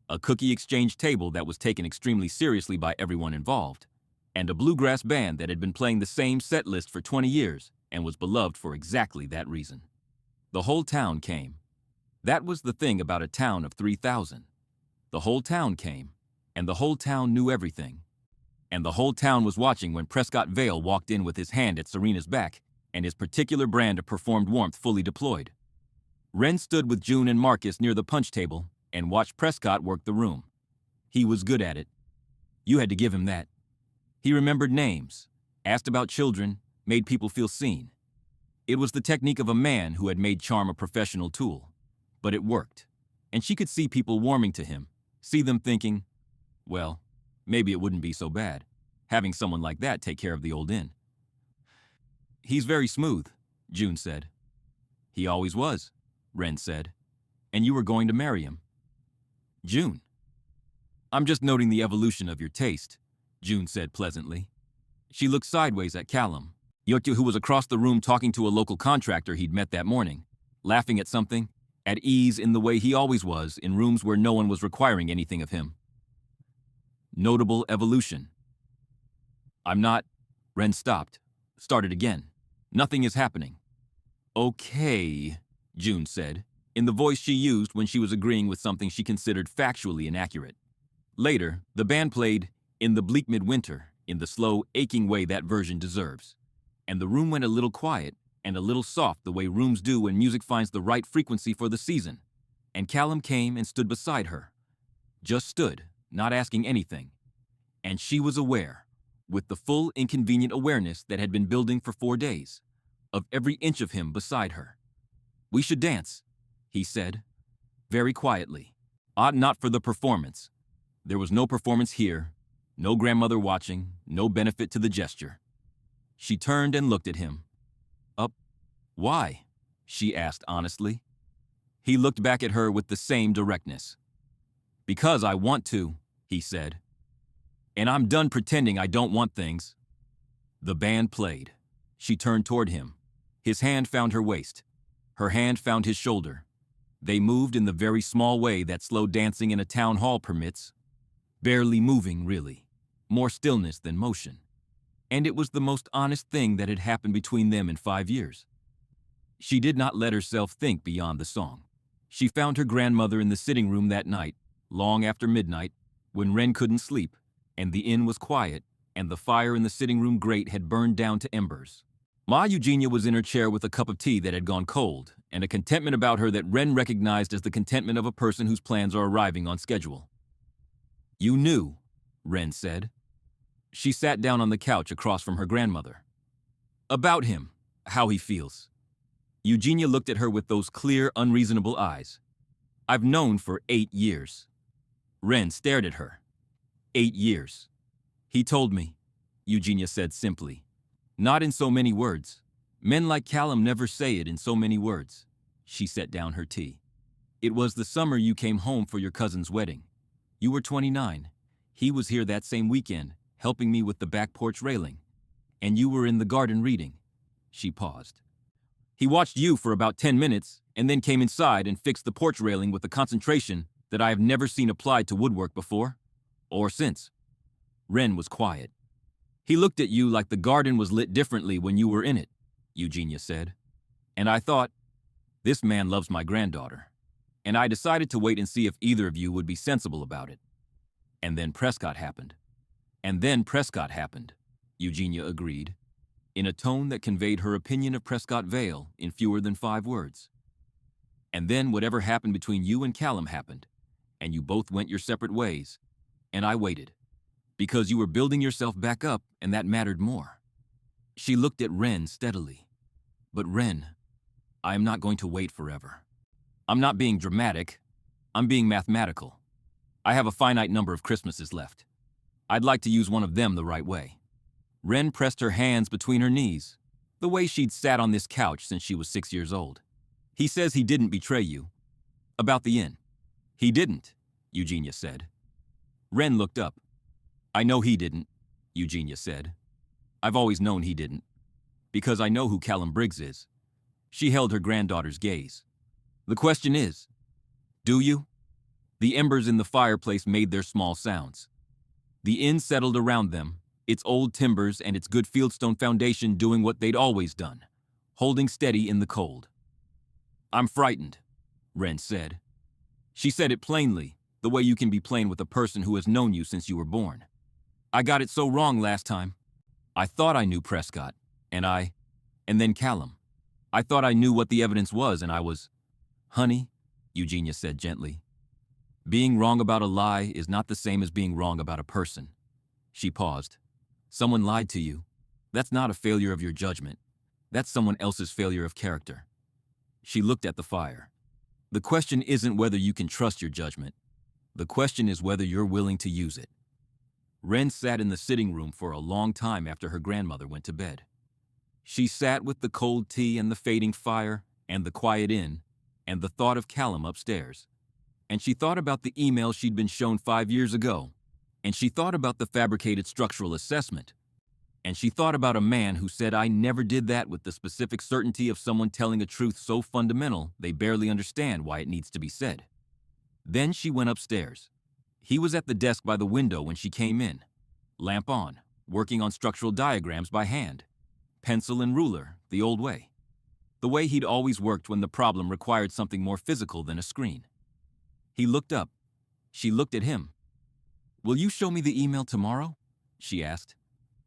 [SPEAKER 1] a cookie exchange table that was taken extremely seriously by everyone involved, and a bluegrass band that had been playing the same set list for 20 years and was beloved for exactly that reason. The whole town came. That was the thing about a town of 3,000. The whole town came, and the whole town knew everything. And the whole town was watching when Prescott Vale walked in with his hand at Serena's back and his particular brand of performed warmth fully deployed. Wren stood with June and Marcus near the punch table and watched Prescott work the room. He was good at it. You had to give him that. He remembered names, asked about children, made people feel seen. It was the technique of a man who had made charm a professional tool. But it worked, and she could see people warming to him, see them thinking, well, maybe it wouldn't be so bad, having someone like that take care of the old inn. He's very smooth, June said. He always was, Wren said. And you were going to marry him. June. I'm just noting the evolution of your taste, June said pleasantly. She looked sideways at Callum, who was across the room talking to a local contractor he'd met that morning, laughing at something, at ease in the way he always was in rooms where no one was requiring anything of him. Notable evolution. I'm not... Wren stopped, started again. Nothing is happening. Okay, June said, in the voice she used when she was agreeing with something she considered factually inaccurate. Later, the band played In the Bleak Midwinter in the slow, aching way that version deserves, and the room went a little quiet and a little soft the way rooms do when music finds the right frequency for the season, and Callum came and stood beside her. Just stood, not asking anything. And she was aware, with the full inconvenient awareness that had been building for 4 days, of every inch of him beside her. We should dance, he said, very quietly. Not for the performance. There was no performance here, no grandmother watching, no benefit to the gesture. She turned and looked at him. Why? She asked honestly. He looked back at her with the same directness. Because I want to, he said. And I'm done pretending I don't want things. The band played. She turned toward him. His hand found her waist. Her hand found his shoulder. They moved in the very small way that slow dancing in a town hall permits. Barely moving, really. More stillness than motion. And it was the most honest thing that had happened between them in 5 years. She did not let herself think beyond the song. She found her grandmother in the sitting room that night, long after midnight, when Wren couldn't sleep, and the inn was quiet, and the fire in the sitting room grate had burned down to embers. Ma Eugenia was in her chair with a cup of tea that had gone cold, and a contentment about her that Wren recognized as the contentment of a person whose plans are arriving on schedule. You knew, Wren said. She sat down on the couch across from her grandmother. About him, how he feels. Eugenia looked at her with those clear, unreasonable eyes. I've known for 8 years. Wren stared at her. 8 years. He told me, Eugenia said simply. Not in so many words. Men like Callum never say it in so many words. She set down her tea. It was the summer you came home for your cousin's wedding. You were 29. He was here that same weekend, helping me with the back porch railing. And you were in the garden reading. She paused. He watched you for about 10 minutes and then came inside and fixed the porch railing with a concentration that I have never seen applied to woodwork before or since. Ren was quiet. He looked at you like the garden was lit differently when you were in it, Eugenia said. And I thought, this man loves my granddaughter. And I decided to wait and see if either of you would be sensible about it. And then Prescott happened. And then Prescott happened, Eugenia agreed, in a tone that conveyed her opinion of Prescott Vale in fewer than 5 words. And then whatever happened between you and Callum happened, and you both went your separate ways, and I waited, because you were building yourself back up, and that mattered more. She looked at Ren steadily. But Ren, I am not going to wait forever. I'm not being dramatic. I'm being mathematical. I have a finite number of Christmases left. I'd like to use one of them the right way. Ren pressed her hands between her knees, the way she'd sat on this couch since she was 6 years old. He says he didn't betray you. About the inn. He didn't, Eugenia said. Ren looked up. I know he didn't, Eugenia said. I've always known he didn't. Because I know who Callum Briggs is. She held her granddaughter's gaze. The question is, do you? The embers in the fireplace made their small sounds. The inn settled around them, its old timbers and its good fieldstone foundation doing what they'd always done, holding steady in the cold. I'm frightened, Ren said. She said it plainly, the way you can be plain with a person who has known you since you were born. I got it so wrong last time. I thought I knew Prescott, and then Callum. I thought I knew what the evidence was, and I was... Honey, Eugenia said gently, being wrong about a lie is not the same as being wrong about a person. She paused. Someone lied to you. That's not a failure of your judgment. That's someone else's failure of character. She looked at the fire. The question isn't whether you can trust your judgment. The question is whether you're willing to use it. Ren sat in the sitting room for a long time after her grandmother went to bed. She sat with the cold tea and the fading fire and the quiet inn and the thought of Callum upstairs. And she thought about the email she'd been shown 5 years ago. And she thought about the fabricated structural assessment. And she thought about a man who said, I never did that, with the specific certainty of someone telling a truth so fundamental they barely understand why it needs to be said. Then she went upstairs. He was at the desk by the window when she came in, lamp on, working on structural diagrams by hand, pencil and ruler, the old way. The way he'd always worked when the problem required something more physical than a screen. He looked up. She looked at him. Will you show me the email tomorrow? She asked.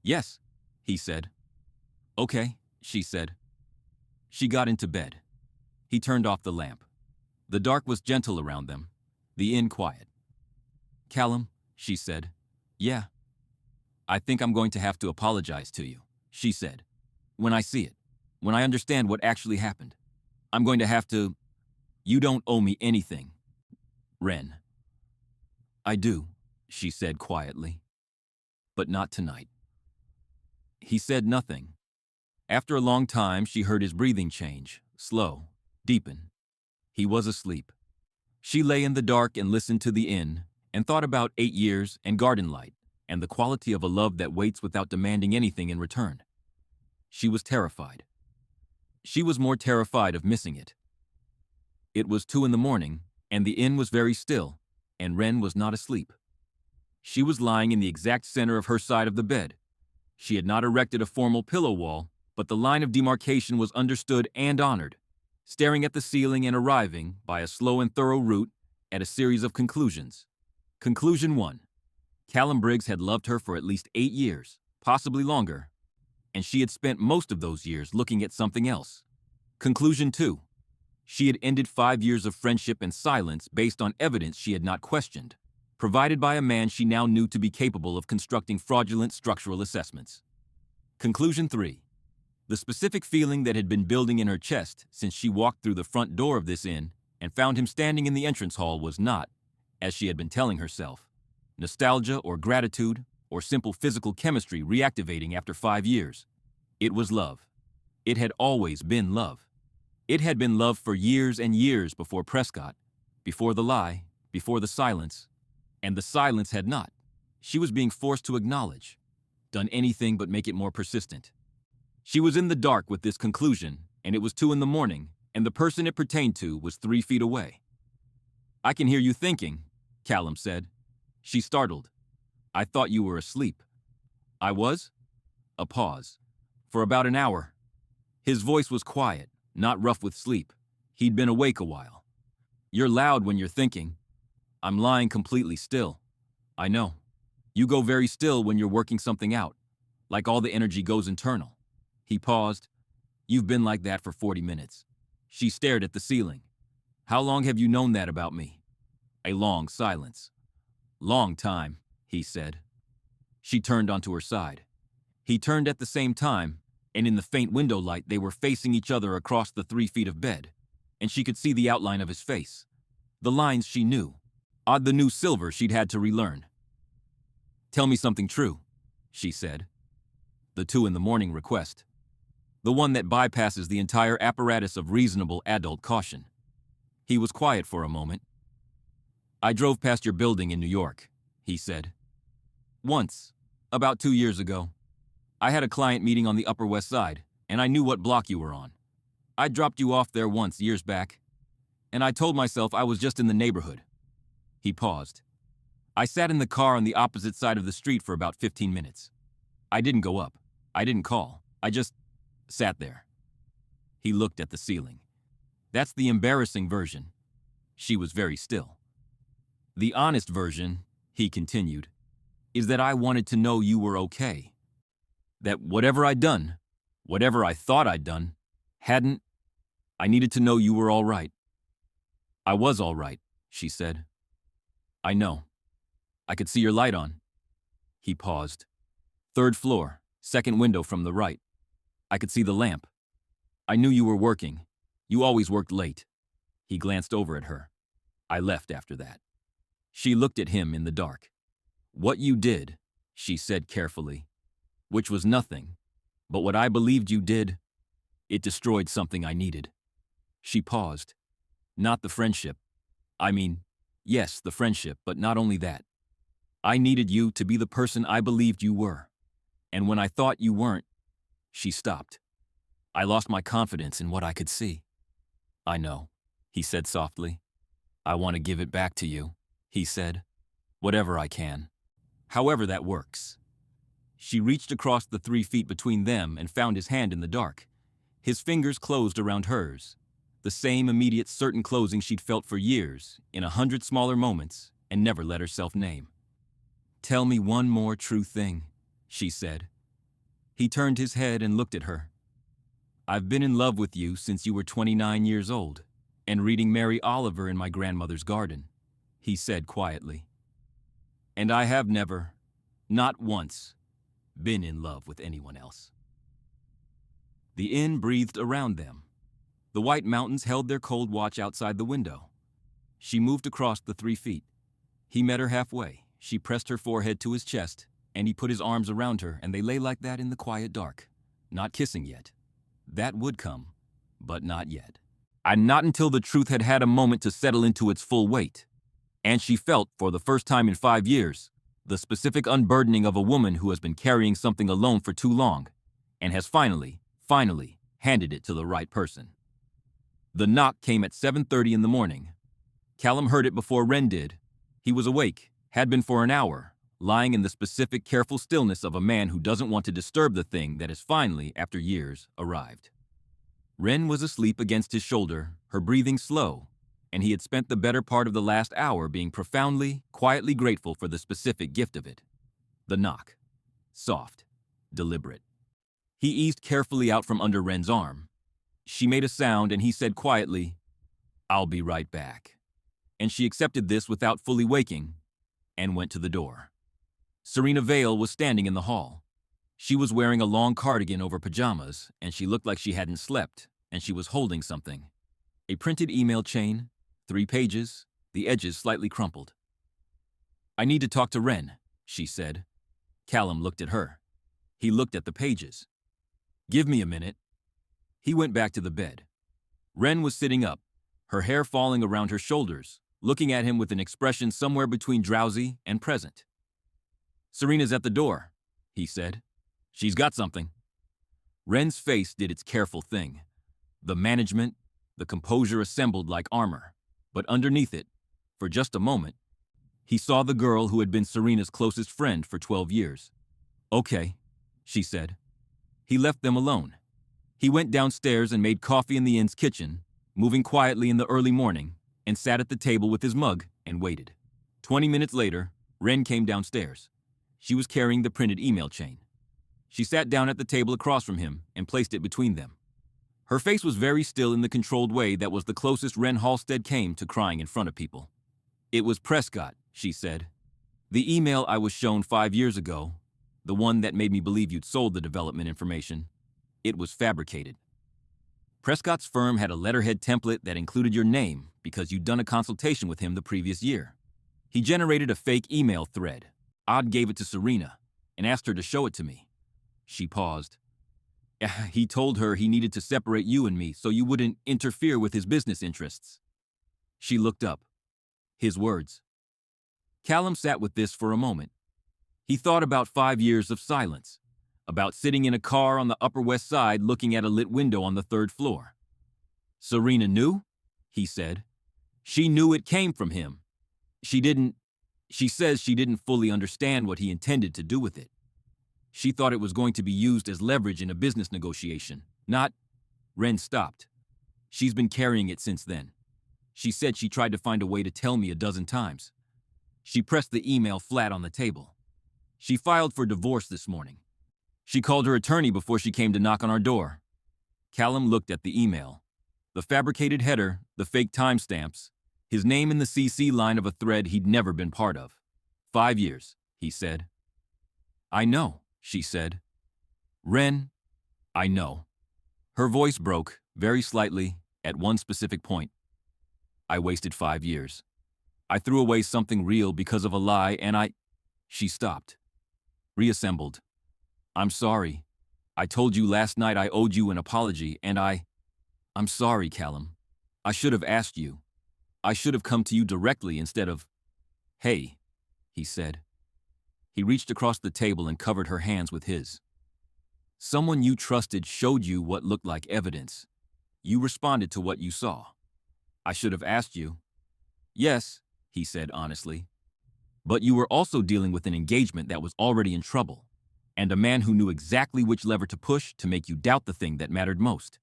[SPEAKER 1] Yes, he said. Okay, she said. She got into bed. He turned off the lamp. The dark was gentle around them, the inn quiet. Callum, she said. Yeah. I think I'm going to have to apologize to you, she said. When I see it, when I understand what actually happened, I'm going to have to... You don't owe me anything, Ren. I do, she said quietly. But not tonight. He said nothing. After a long time, she heard his breathing change, slow, deepen. He was asleep. She lay in the dark and listened to the inn, and thought about 8 years and garden light, and the quality of a love that waits without demanding anything in return. She was terrified. She was more terrified of missing it. It was 2 a.m, and the inn was very still, and Ren was not asleep. She was lying in the exact center of her side of the bed. She had not erected a formal pillow wall, but the line of demarcation was understood and honored, staring at the ceiling and arriving, by a slow and thorough route, at a series of conclusions. Conclusion 1. Callum Briggs had loved her for at least 8 years, possibly longer, and she had spent most of those years looking at something else. Conclusion 2. She had ended 5 years of friendship and silence based on evidence she had not questioned, provided by a man she now knew to be capable of constructing fraudulent structural assessments. Conclusion 3. The specific feeling that had been building in her chest since she walked through the front door of this inn and found him standing in the entrance hall was not, as she had been telling herself, nostalgia or gratitude or simple physical chemistry reactivating after 5 years. It was love. It had always been love. It had been love for years and years before Prescott, before the lie, before the silence, and the silence had not. She was being forced to acknowledge, done anything but make it more persistent. She was in the dark with this conclusion, and it was 2 in the morning, and the person it pertained to was 3 feet away. "I can hear you thinking," Callum said. She startled. "I thought you were asleep." "I was?" A pause. "For about an hour." His voice was quiet, not rough with sleep. He'd been awake a while. "You're loud when you're thinking." "I'm lying completely still." "I know. You go very still when you're working something out, like all the energy goes internal." He paused. "You've been like that for 40 minutes. She stared at the ceiling. "How long have you known that about me?" A long silence. "Long time," he said. She turned onto her side. He turned at the same time, and in the faint window light they were facing each other across the 3 feet of bed, and she could see the outline of his face. The lines she knew. Odd the new silver she'd had to relearn. "Tell me something true," she said. The 2 in the morning request. The one that bypasses the entire apparatus of reasonable adult caution. He was quiet for a moment. "I drove past your building in New York," he said. "Once, about 2 years ago. I had a client meeting on the Upper West Side, and I knew what block you were on. I dropped you off there once years back, and I told myself I was just in the neighborhood." He paused. "I sat in the car on the opposite side of the street for about 15 minutes. I didn't go up. I didn't call. I just sat there." He looked at the ceiling. "That's the embarrassing version." She was very still. "The honest version," he continued, "is that I wanted to know you were okay. That whatever I'd done, whatever I thought I'd done, hadn't. I needed to know you were all right." "I was all right," she said. "I know. I could see your light on." He paused. "3rd floor, 2nd window from the right. I could see the lamp. I knew you were working. You always worked late." He glanced over at her. "I left after that." She looked at him in the dark. "What you did," she said carefully, "which was nothing, but what I believed you did, it destroyed something I needed." She paused. "Not the friendship. I mean, yes, the friendship, but not only that. I needed you to be the person I believed you were. And when I thought you weren't," she stopped. "I lost my confidence in what I could see." "I know," he said softly. "I want to give it back to you," he said. "Whatever I can. However that works." She reached across the 3 feet between them and found his hand in the dark. His fingers closed around hers, the same immediate certain closing she'd felt for years, in 100 smaller moments, and never let herself name. "Tell me one more true thing," she said. He turned his head and looked at her. "I've been in love with you since you were 29 years old, and reading Mary Oliver in my grandmother's garden," he said quietly. "And I have never, not once, been in love with anyone else." The inn breathed around them. The white mountains held their cold watch outside the window. She moved across the 3 feet. He met her halfway. She pressed her forehead to his chest, and he put his arms around her, and they lay like that in the quiet dark, not kissing yet. That would come, but not yet. And not until the truth had had a moment to settle into its full weight. And she felt, for the first time in 5 years, the specific unburdening of a woman who has been carrying something alone for too long, and has finally handed it to the right person. The knock came at 7:30 in the morning. Callum heard it before Wren did. He was awake, had been for an hour, lying in the specific, careful stillness of a man who doesn't want to disturb the thing that has finally, after years, arrived. Wren was asleep against his shoulder, her breathing slow, and he had spent the better part of the last hour being profoundly, quietly grateful for the specific gift of it. The knock. Soft, deliberate. He eased carefully out from under Wren's arm. She made a sound and he said quietly, "I'll be right back." And she accepted this without fully waking and went to the door. Serena Vale was standing in the hall. She was wearing a long cardigan over pajamas, and she looked like she hadn't slept, and she was holding something. A printed email chain, 3 pages, the edges slightly crumpled. "I need to talk to Wren," she said. Callum looked at her. He looked at the pages. "Give me a minute." He went back to the bed. Wren was sitting up, her hair falling around her shoulders, looking at him with an expression somewhere between drowsy and present. "Serena's at the door," he said. "She's got something." Wren's face did its careful thing. The management, the composure assembled like armor. But underneath it, for just a moment, he saw the girl who had been Serena's closest friend for 12 years. "Okay," she said. He left them alone. He went downstairs and made coffee in the inn's kitchen, moving quietly in the early morning, and sat at the table with his mug and waited. 20 minutes later, Ren came downstairs. She was carrying the printed email chain. She sat down at the table across from him and placed it between them. Her face was very still in the controlled way that was the closest Ren Halstead came to crying in front of people. "It was Prescott," she said. "The email I was shown 5 years ago, the one that made me believe you'd sold the development information, it was fabricated. Prescott's firm had a letterhead template that included your name because you'd done a consultation with him the previous year. He generated a fake email thread. Odd gave it to Serena and asked her to show it to me." She paused. "He told her he needed to separate you and me so you wouldn't interfere with his business interests." She looked up. His words. Callum sat with this for a moment. He thought about 5 years of silence, about sitting in a car on the Upper West Side looking at a lit window on the 3rd floor. "Serena knew?" he said. "She knew it came from him. She says she didn't fully understand what he intended to do with it. She thought it was going to be used as leverage in a business negotiation, not—" Ren stopped. "She's been carrying it since then. She said she tried to find a way to tell me a dozen times." She pressed the email flat on the table. "She filed for divorce this morning. She called her attorney before she came to knock on our door." Callum looked at the email. The fabricated header, the fake timestamps, his name in the CC line of a thread he'd never been part of. 5 years, he said. "I know," she said. "Ren, I know." Her voice broke, very slightly, at one specific point. "I wasted 5 years. I threw away something real because of a lie and She stopped. Reassembled. "I'm sorry. I told you last night I owed you an apology and I'm sorry, Callum. I should have asked you. I should have come to you directly instead of—" "Hey," he said. He reached across the table and covered her hands with his. "Someone you trusted showed you what looked like evidence. You responded to what you saw. I should have asked you." "Yes," he said honestly. "But you were also dealing with an engagement that was already in trouble, and a man who knew exactly which lever to push to make you doubt the thing that mattered most."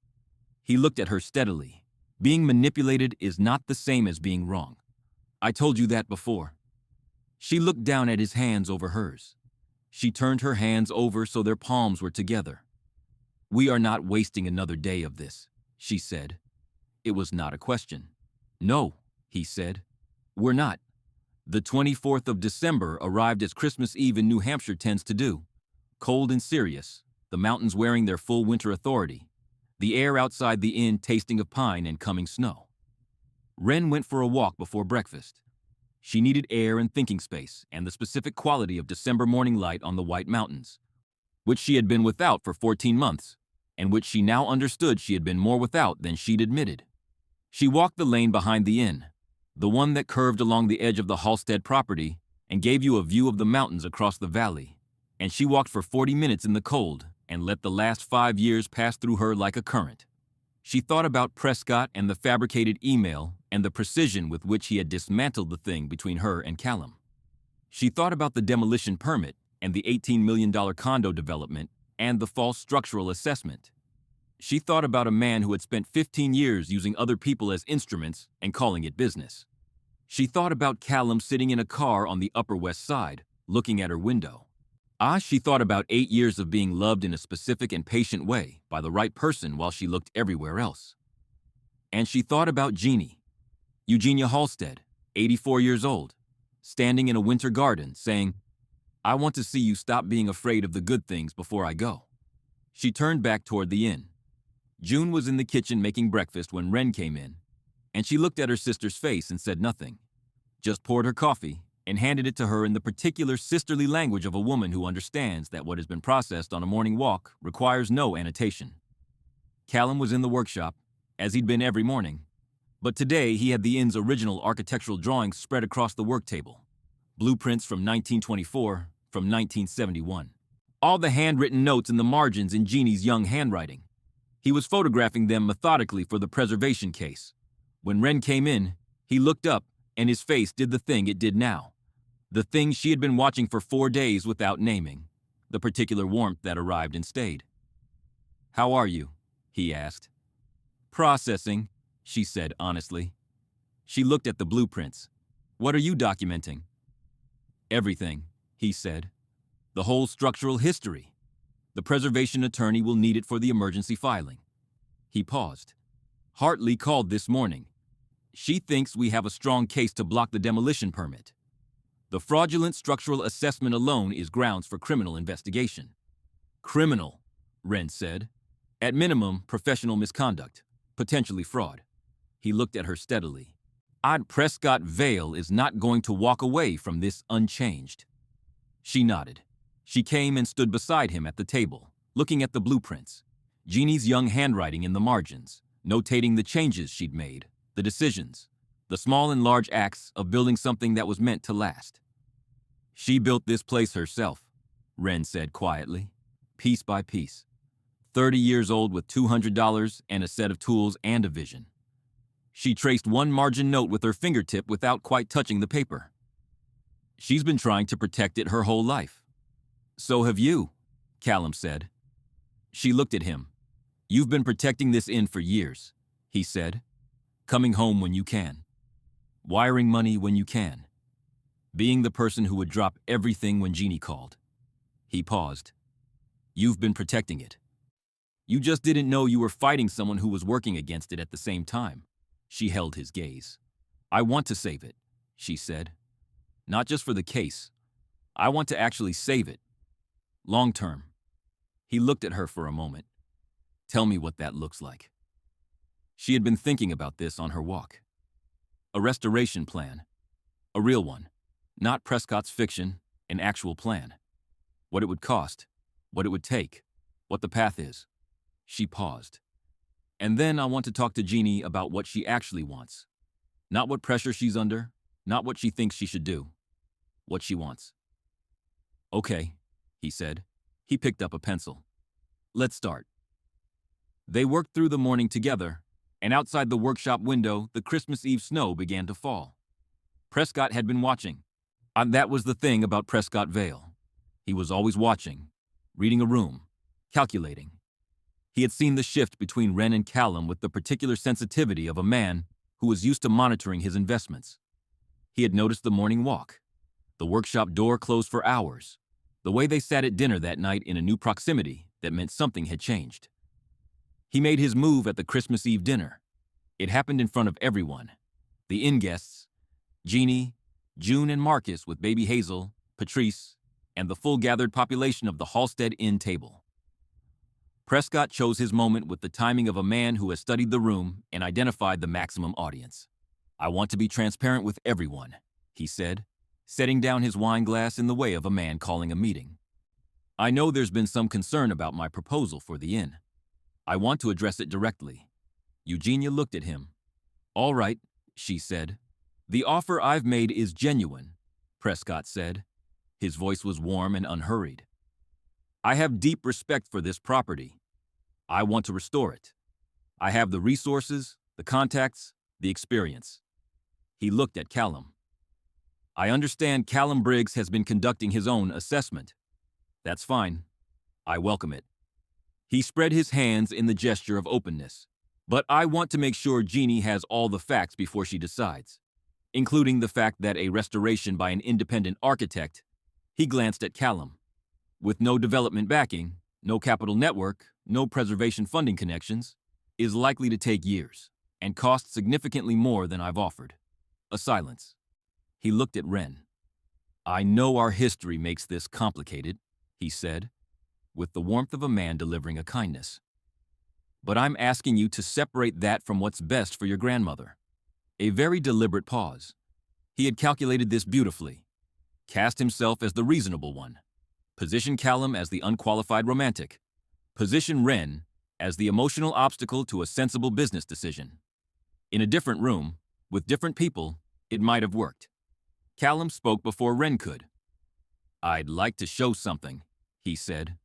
[SPEAKER 1] He looked at her steadily. "Being manipulated is not the same as being wrong. I told you that before." She looked down at his hands over hers. She turned her hands over so their palms were together. "We are not wasting another day of this," she said. It was not a question. "No," he said. "We're not." The 24th of December arrived as Christmas Eve in New Hampshire tends to do. Cold and serious, the mountains wearing their full winter authority, the air outside the inn tasting of pine and coming snow. Ren went for a walk before breakfast. She needed air and thinking space and the specific quality of December morning light on the White Mountains, which she had been without for 14 months, and which she now understood she had been more without than she'd admitted. She walked the lane behind the inn, the one that curved along the edge of the Halstead property and gave you a view of the mountains across the valley, and she walked for 40 minutes in the cold and let the last 5 years pass through her like a current. She thought about Prescott and the fabricated email and the precision with which he had dismantled the thing between her and Callum. She thought about the demolition permit and the $18 million condo development and the false structural assessment. She thought about a man who had spent 15 years using other people as instruments and calling it business. She thought about Callum sitting in a car on the Upper West Side, looking at her window. She thought about 8 years of being loved in a specific and patient way by the right person while she looked everywhere else. And she thought about Jeannie, Eugenia Halstead, 84 years old, standing in a winter garden saying, "I want to see you stop being afraid of the good things before I go." She turned back toward the inn. June was in the kitchen making breakfast when Ren came in, and she looked at her sister's face and said nothing, just poured her coffee and handed it to her in the particular sisterly language of a woman who understands that what has been processed on a morning walk requires no annotation. Callum was in the workshop, as he'd been every morning, but today he had the inn's original architectural drawings spread across the work table, blueprints from 1924, from 1971. All the handwritten notes in the margins in Jeannie's young handwriting. He was photographing them methodically for the preservation case. When Ren came in, he looked up, and his face did the thing it did now. The thing she had been watching for 4 days without naming, the particular warmth that arrived and stayed. "How are you?" he asked. "Processing," she said honestly. She looked at the blueprints. "What are you documenting?" "Everything," he said. "The whole structural history. The preservation attorney will need it for the emergency filing." He paused. "Hartley called this morning. She thinks we have a strong case to block the demolition permit. The fraudulent structural assessment alone is grounds for criminal investigation." "Criminal," Ren said. "At minimum, professional misconduct, potentially fraud." He looked at her steadily. Prescott Vale is not going to walk away from this unchanged." She nodded. She came and stood beside him at the table, looking at the blueprints, Jeannie's young handwriting in the margins, notating the changes she'd made, the decisions, the small and large acts of building something that was meant to last. "She built this place herself," Ren said quietly, "piece by piece. 30 years old with $200 and a set of tools and a vision. She traced one margin note with her fingertip without quite touching the paper. She's been trying to protect it her whole life." "So have you," Callum said. She looked at him. "You've been protecting this inn for years," he said. "Coming home when you can. Wiring money when you can. Being the person who would drop everything when Jeannie called." He paused. "You've been protecting it. You just didn't know you were fighting someone who was working against it at the same time." She held his gaze. "I want to save it," she said. "Not just for the case. I want to actually save it. Long term." He looked at her for a moment. "Tell me what that looks like." She had been thinking about this on her walk. A restoration plan. A real one. Not Prescott's fiction, an actual plan. What it would cost. What it would take. What the path is. She paused. "And then I want to talk to Jeannie about what she actually wants. Not what pressure she's under, not what she thinks she should do. What she wants." "Okay," he said. He picked up a pencil. "Let's start." They worked through the morning together, and outside the workshop window, the Christmas Eve snow began to fall. Prescott had been watching. That was the thing about Prescott Vale. He was always watching, reading a room, calculating. He had seen the shift between Ren and Callum with the particular sensitivity of a man who was used to monitoring his investments. He had noticed the morning walk, the workshop door closed for hours, the way they sat at dinner that night in a new proximity that meant something had changed. He made his move at the Christmas Eve dinner. It happened in front of everyone. The inn guests, Jeannie, June and Marcus with baby Hazel, Patrice, and the full gathered population of the Halstead Inn table. Prescott chose his moment with the timing of a man who has studied the room and identified the maximum audience. "I want to be transparent with everyone," he said, setting down his wine glass in the way of a man calling a meeting. "I know there's been some concern about my proposal for the inn. I want to address it directly." Eugenia looked at him. "All right," she said. "The offer I've made is genuine," Prescott said. His voice was warm and unhurried. "I have deep respect for this property. I want to restore it. I have the resources, the contacts, the experience." He looked at Callum. "I understand Callum Briggs has been conducting his own assessment. That's fine. I welcome it." He spread his hands in the gesture of openness. "But I want to make sure Jeannie has all the facts before she decides, including the fact that a restoration by an independent architect," he glanced at Callum, "with no development backing, no capital network, no preservation funding connections, is likely to take years and cost significantly more than I've offered." A silence. He looked at Ren. "I know our history makes this complicated," he said, with the warmth of a man delivering a kindness. "But I'm asking you to separate that from what's best for your grandmother." A very deliberate pause. He had calculated this beautifully. Cast himself as the reasonable one. Position Callum as the unqualified romantic. Position Ren as the emotional obstacle to a sensible business decision. In a different room, with different people, it might have worked. Callum spoke before Ren could. "I'd like to show something," he said,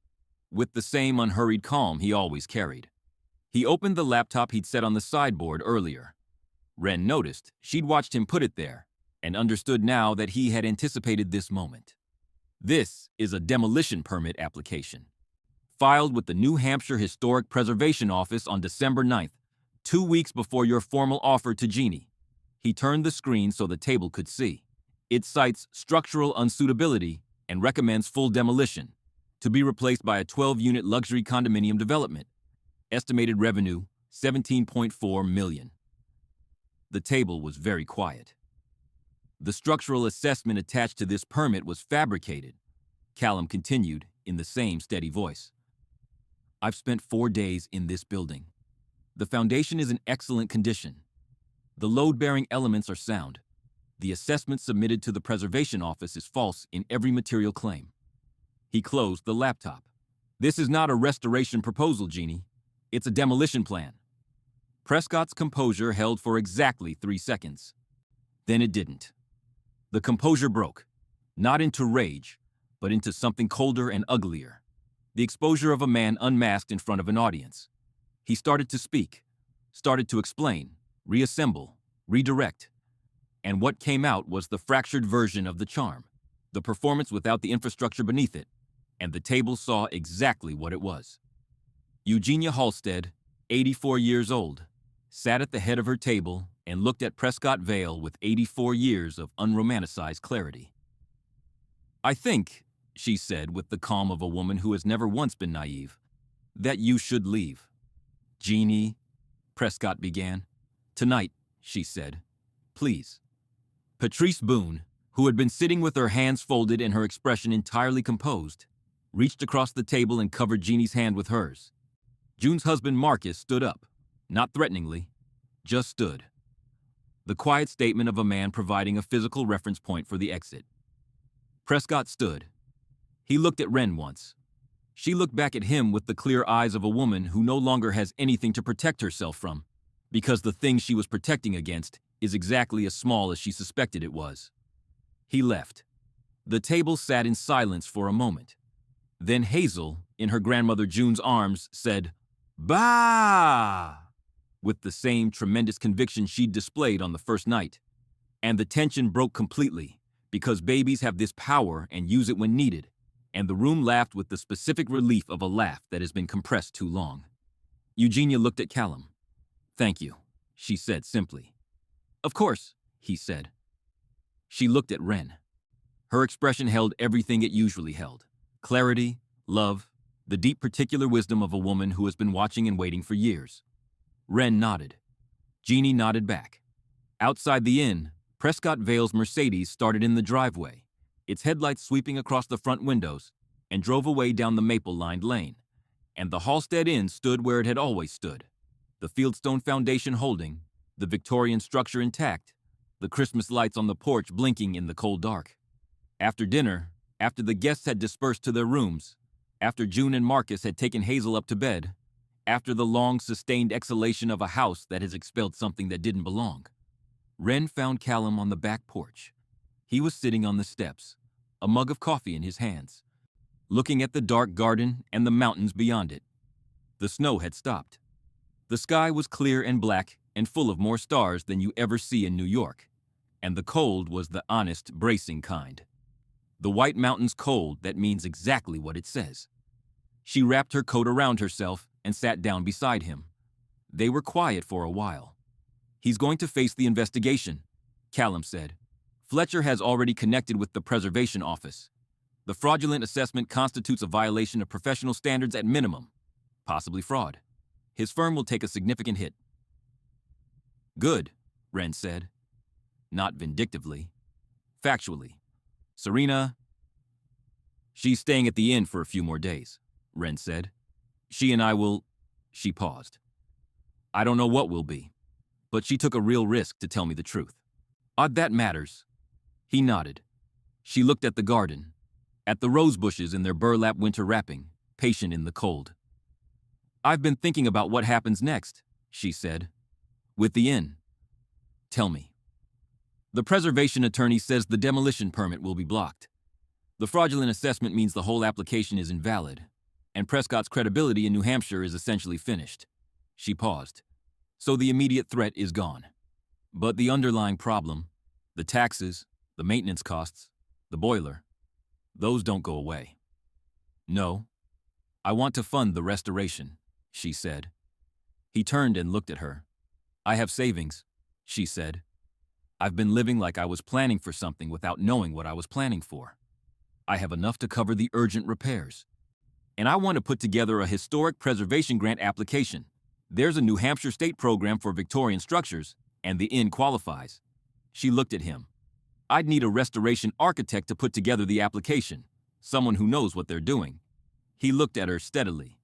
[SPEAKER 1] with the same unhurried calm he always carried. He opened the laptop he'd set on the sideboard earlier. Wren noticed she'd watched him put it there and understood now that he had anticipated this moment. This is a demolition permit application, filed with the New Hampshire Historic Preservation Office on December 9th, 2 weeks before your formal offer to Jeannie. He turned the screen so the table could see. It cites structural unsuitability and recommends full demolition, to be replaced by a 12-unit luxury condominium development. Estimated revenue, $17.4 million. The table was very quiet. The structural assessment attached to this permit was fabricated. Callum continued in the same steady voice. I've spent 4 days in this building. The foundation is in excellent condition. The load-bearing elements are sound. The assessment submitted to the Preservation Office is false in every material claim. He closed the laptop. This is not a restoration proposal, Jeannie. It's a demolition plan. Prescott's composure held for exactly 3 seconds. Then it didn't. The composure broke, not into rage, but into something colder and uglier. The exposure of a man unmasked in front of an audience. He started to speak, started to explain, reassemble, redirect. And what came out was the fractured version of the charm, the performance without the infrastructure beneath it, and the table saw exactly what it was. Eugenia Halstead, 84 years old, sat at the head of her table and looked at Prescott Vale with 84 years of unromanticized clarity. I think, she said with the calm of a woman who has never once been naive, that you should leave. Jeannie, Prescott began. Tonight, she said. Please. Patrice Boone, who had been sitting with her hands folded and her expression entirely composed, reached across the table and covered Jeannie's hand with hers. June's husband Marcus stood up, not threateningly, just stood. The quiet statement of a man providing a physical reference point for the exit. Prescott stood. He looked at Wren once. She looked back at him with the clear eyes of a woman who no longer has anything to protect herself from, because the thing she was protecting against is exactly as small as she suspected it was. He left. The table sat in silence for a moment. Then Hazel, in her grandmother June's arms, said, "Bah!" with the same tremendous conviction she'd displayed on the first night. And the tension broke completely, because babies have this power and use it when needed, and the room laughed with the specific relief of a laugh that has been compressed too long. Eugenia looked at Callum. "Thank you," she said simply. "Of course," he said. She looked at Wren. Her expression held everything it usually held: clarity, love, the deep particular wisdom of a woman who has been watching and waiting for years. Wren nodded. Jeannie nodded back. Outside the inn, Prescott Vale's Mercedes started in the driveway, its headlights sweeping across the front windows, and drove away down the maple-lined lane. And the Halstead Inn stood where it had always stood, the fieldstone foundation holding, the Victorian structure intact, the Christmas lights on the porch blinking in the cold dark. After dinner, after the guests had dispersed to their rooms, after June and Marcus had taken Hazel up to bed, after the long, sustained exhalation of a house that has expelled something that didn't belong, Wren found Callum on the back porch. He was sitting on the steps, a mug of coffee in his hands, looking at the dark garden and the mountains beyond it. The snow had stopped. The sky was clear and black and full of more stars than you ever see in New York, and the cold was the honest, bracing kind. The White Mountains cold that means exactly what it says. She wrapped her coat around herself and sat down beside him. They were quiet for a while. "He's going to face the investigation," Callum said. "Fletcher has already connected with the Preservation Office. The fraudulent assessment constitutes a violation of professional standards at minimum, possibly fraud. His firm will take a significant hit." "Good," Wren said. Not vindictively. Factually. "Serena?" "She's staying at the inn for a few more days," Wren said. "She and I will—" She paused. "I don't know what will be, but she took a real risk to tell me the truth." "Odd that matters." He nodded. She looked at the garden, at the rose bushes in their burlap winter wrapping, patient in the cold. "I've been thinking about what happens next," she said. "With the inn. Tell me." "The preservation attorney says the demolition permit will be blocked. The fraudulent assessment means the whole application is invalid, and Prescott's credibility in New Hampshire is essentially finished. She paused. So the immediate threat is gone. But the underlying problem, the taxes, the maintenance costs, the boiler, those don't go away. No, I want to fund the restoration, she said. He turned and looked at her. I have savings, she said. I've been living like I was planning for something without knowing what I was planning for. I have enough to cover the urgent repairs. And I want to put together a historic preservation grant application. There's a New Hampshire state program for Victorian structures, and the inn qualifies. She looked at him. I'd need a restoration architect to put together the application, someone who knows what they're doing. He looked at her steadily.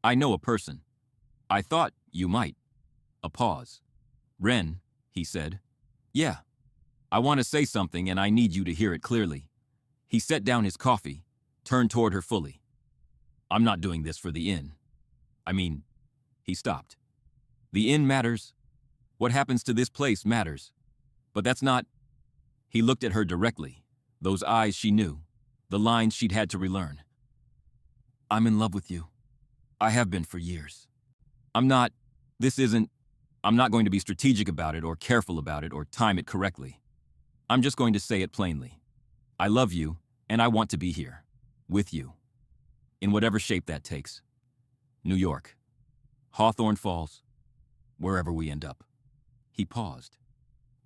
[SPEAKER 1] I know a person. I thought you might. A pause. Ren, he said. Yeah. I want to say something and I need you to hear it clearly. He set down his coffee, turned toward her fully. I'm not doing this for the inn. He stopped. The inn matters. What happens to this place matters. But that's not... He looked at her directly, those eyes she knew, the lines she'd had to relearn. I'm in love with you. I have been for years. I'm not going to be strategic about it or careful about it or time it correctly. I'm just going to say it plainly. I love you, and I want to be here, with you, in whatever shape that takes. New York, Hawthorne Falls, wherever we end up. He paused.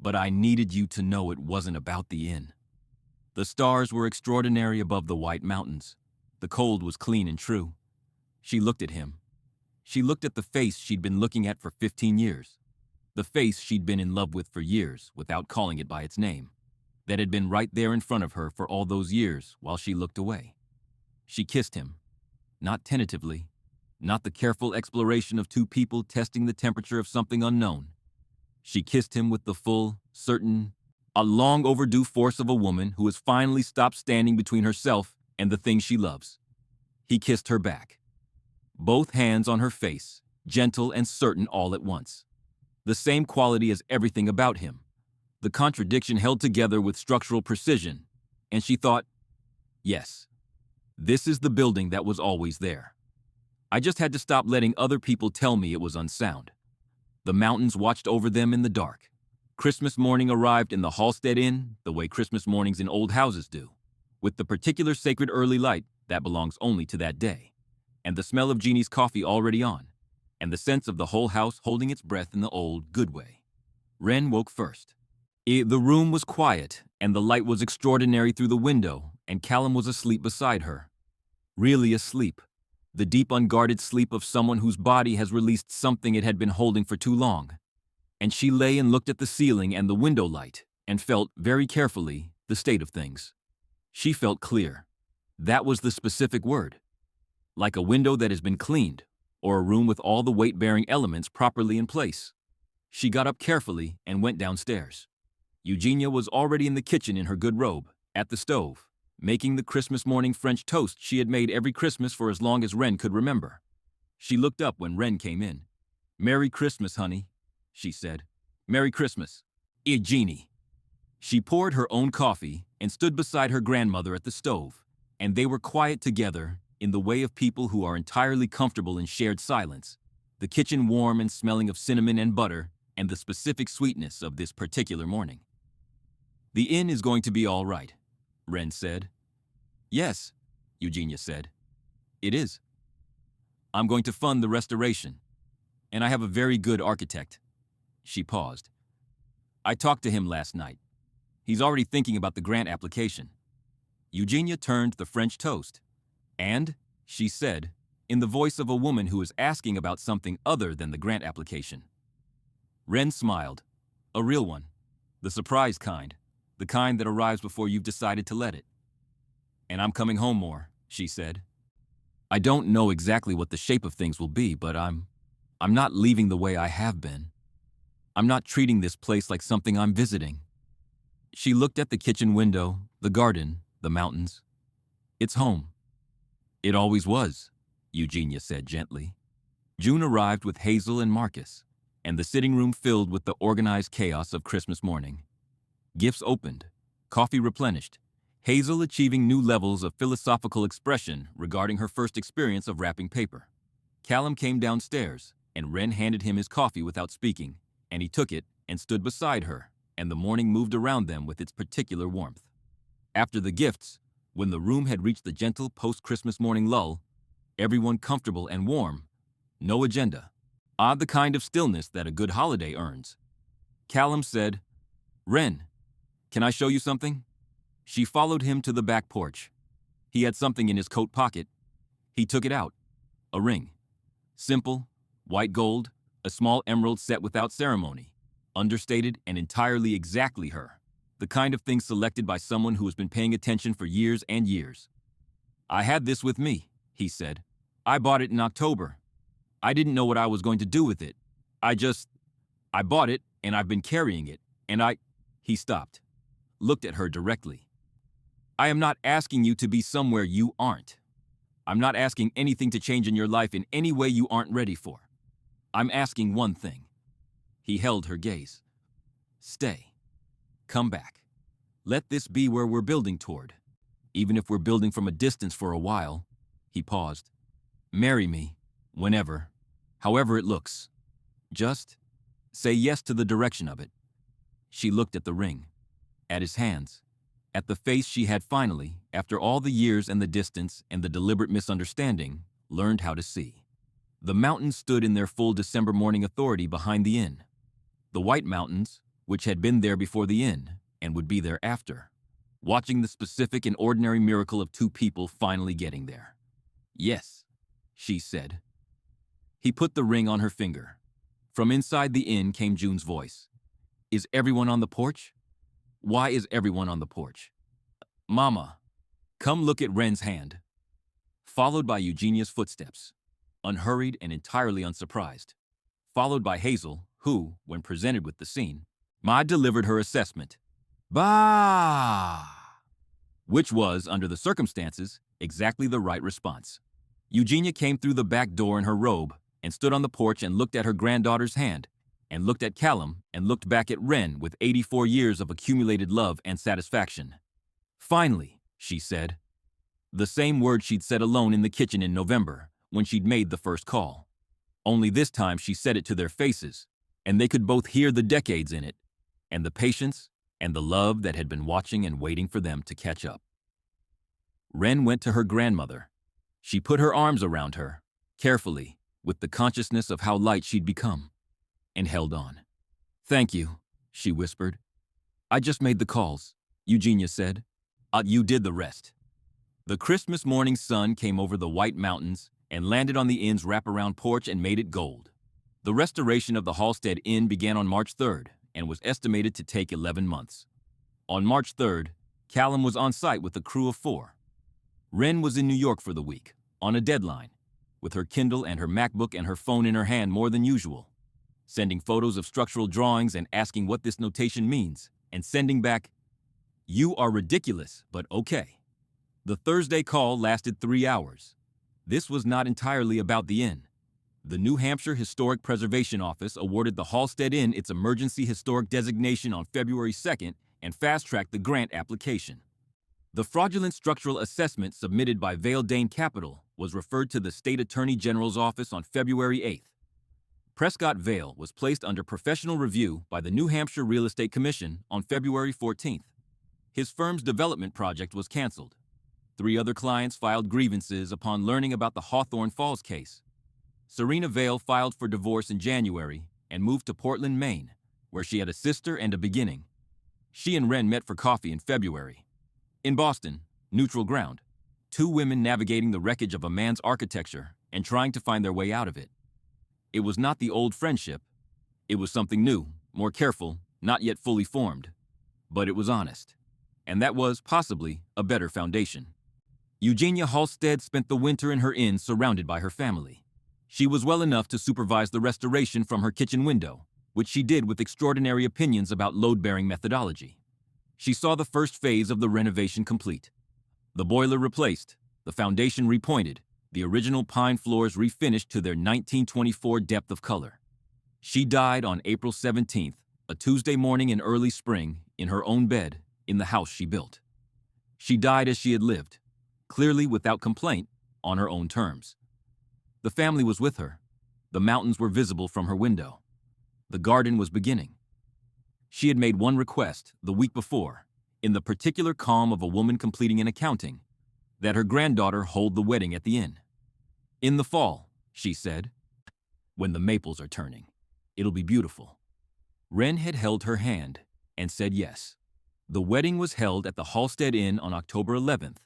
[SPEAKER 1] But I needed you to know it wasn't about the inn. The stars were extraordinary above the white mountains. The cold was clean and true. She looked at him. She looked at the face she'd been looking at for 15 years. The face she'd been in love with for years without calling it by its name. That had been right there in front of her for all those years while she looked away. She kissed him. Not tentatively. Not the careful exploration of two people testing the temperature of something unknown. She kissed him with the full, certain, a long overdue force of a woman who has finally stopped standing between herself and the thing she loves. He kissed her back. Both hands on her face, gentle and certain all at once. The same quality as everything about him. The contradiction held together with structural precision, and she thought, yes, this is the building that was always there. I just had to stop letting other people tell me it was unsound. The mountains watched over them in the dark. Christmas morning arrived in the Halstead Inn the way Christmas mornings in old houses do, with the particular sacred early light that belongs only to that day, and the smell of Jeannie's coffee already on, and the sense of the whole house holding its breath in the old, good way. Ren woke first. The room was quiet, and the light was extraordinary through the window, and Callum was asleep beside her. Really asleep. The deep, unguarded sleep of someone whose body has released something it had been holding for too long. And she lay and looked at the ceiling and the window light, and felt, very carefully, the state of things. She felt clear. That was the specific word. Like a window that has been cleaned, or a room with all the weight-bearing elements properly in place. She got up carefully and went downstairs. Eugenia was already in the kitchen in her good robe, at the stove, making the Christmas morning French toast she had made every Christmas for as long as Ren could remember. She looked up when Ren came in. "Merry Christmas, honey," she said. "Merry Christmas, Eugenie." She poured her own coffee and stood beside her grandmother at the stove, and they were quiet together in the way of people who are entirely comfortable in shared silence, the kitchen warm and smelling of cinnamon and butter and the specific sweetness of this particular morning. "The inn is going to be all right," Ren said. "Yes," Eugenia said. "It is. I'm going to fund the restoration, and I have a very good architect." She paused. "I talked to him last night. He's already thinking about the grant application." Eugenia turned the French toast. "And," she said, in the voice of a woman who is asking about something other than the grant application. Ren smiled. "A real one. The surprise kind. The kind that arrives before you've decided to let it." "And I'm coming home more," she said. "I don't know exactly what the shape of things will be, but I'm not leaving the way I have been. I'm not treating this place like something I'm visiting." She looked at the kitchen window, the garden, the mountains. "It's home." "It always was," Eugenia said gently. June arrived with Hazel and Marcus, and the sitting room filled with the organized chaos of Christmas morning. Gifts opened, coffee replenished, Hazel achieving new levels of philosophical expression regarding her first experience of wrapping paper. Callum came downstairs, and Wren handed him his coffee without speaking, and he took it and stood beside her, and the morning moved around them with its particular warmth. After the gifts, when the room had reached the gentle post-Christmas morning lull, everyone comfortable and warm, no agenda, odd the kind of stillness that a good holiday earns. Callum said, "Wren, can I show you something?" She followed him to the back porch. He had something in his coat pocket. He took it out. A ring. Simple, white gold, a small emerald set without ceremony, understated and entirely exactly her, the kind of thing selected by someone who has been paying attention for years and years. "I had this with me," he said. "I bought it in October. I didn't know what I was going to do with it. I bought it and I've been carrying it, and He stopped, looked at her directly. "I am not asking you to be somewhere you aren't. I'm not asking anything to change in your life in any way you aren't ready for. I'm asking one thing." He held her gaze. "Stay. Come back. Let this be where we're building toward. Even if we're building from a distance for a while." He paused. "Marry me, whenever, however it looks. Just say yes to the direction of it." She looked at the ring, at his hands, at the face she had finally, after all the years and the distance and the deliberate misunderstanding, learned how to see. The mountains stood in their full December morning authority behind the inn. The White Mountains, which had been there before the inn and would be there after, watching the specific and ordinary miracle of two people finally getting there. "Yes," she said. He put the ring on her finger. From inside the inn came June's voice. "Is everyone on the porch? Why is everyone on the porch?" "Mama, come look at Wren's hand." Followed by Eugenia's footsteps, unhurried and entirely unsurprised. Followed by Hazel, who, when presented with the scene, Ma delivered her assessment. "Bah!" Which was, under the circumstances, exactly the right response. Eugenia came through the back door in her robe and stood on the porch and looked at her granddaughter's hand, and looked at Callum and looked back at Wren with 84 years of accumulated love and satisfaction. "Finally," she said. The same word she'd said alone in the kitchen in November, when she'd made the first call. Only this time she said it to their faces, and they could both hear the decades in it, and the patience and the love that had been watching and waiting for them to catch up. Wren went to her grandmother. She put her arms around her, carefully, with the consciousness of how light she'd become, and held on. "Thank you," she whispered. "I just made the calls," Eugenia said. You did the rest." The Christmas morning sun came over the White Mountains and landed on the inn's wraparound porch and made it gold. The restoration of the Halstead Inn began on March 3rd and was estimated to take 11 months. On March 3rd, Callum was on site with a crew of 4. Wren was in New York for the week, on a deadline, with her Kindle and her MacBook and her phone in her hand more than usual, sending photos of structural drawings and asking what this notation means, and sending back, "You are ridiculous, but okay." The Thursday call lasted 3 hours. This was not entirely about the inn. The New Hampshire Historic Preservation Office awarded the Halstead Inn its emergency historic designation on February 2nd and fast-tracked the grant application. The fraudulent structural assessment submitted by Vale Dane Capital was referred to the State Attorney General's office on February 8th. Prescott Vale was placed under professional review by the New Hampshire Real Estate Commission on February 14th. His firm's development project was canceled. 3 other clients filed grievances upon learning about the Hawthorne Falls case. Serena Vale filed for divorce in January and moved to Portland, Maine, where she had a sister and a beginning. She and Wren met for coffee in February. In Boston, neutral ground, 2 women navigating the wreckage of a man's architecture and trying to find their way out of it. It was not the old friendship. It was something new, more careful, not yet fully formed. But it was honest. And that was, possibly, a better foundation. Eugenia Halstead spent the winter in her inn surrounded by her family. She was well enough to supervise the restoration from her kitchen window, which she did with extraordinary opinions about load-bearing methodology. She saw the first phase of the renovation complete. The boiler replaced, the foundation repointed, the original pine floors refinished to their 1924 depth of color. She died on April 17th, a Tuesday morning in early spring, in her own bed, in the house she built. She died as she had lived, clearly without complaint, on her own terms. The family was with her. The mountains were visible from her window. The garden was beginning. She had made one request the week before, in the particular calm of a woman completing an accounting, that her granddaughter hold the wedding at the inn. In the fall, she said, when the maples are turning. It'll be beautiful. Wren had held her hand and said yes. The wedding was held at the Halstead Inn on October 11th,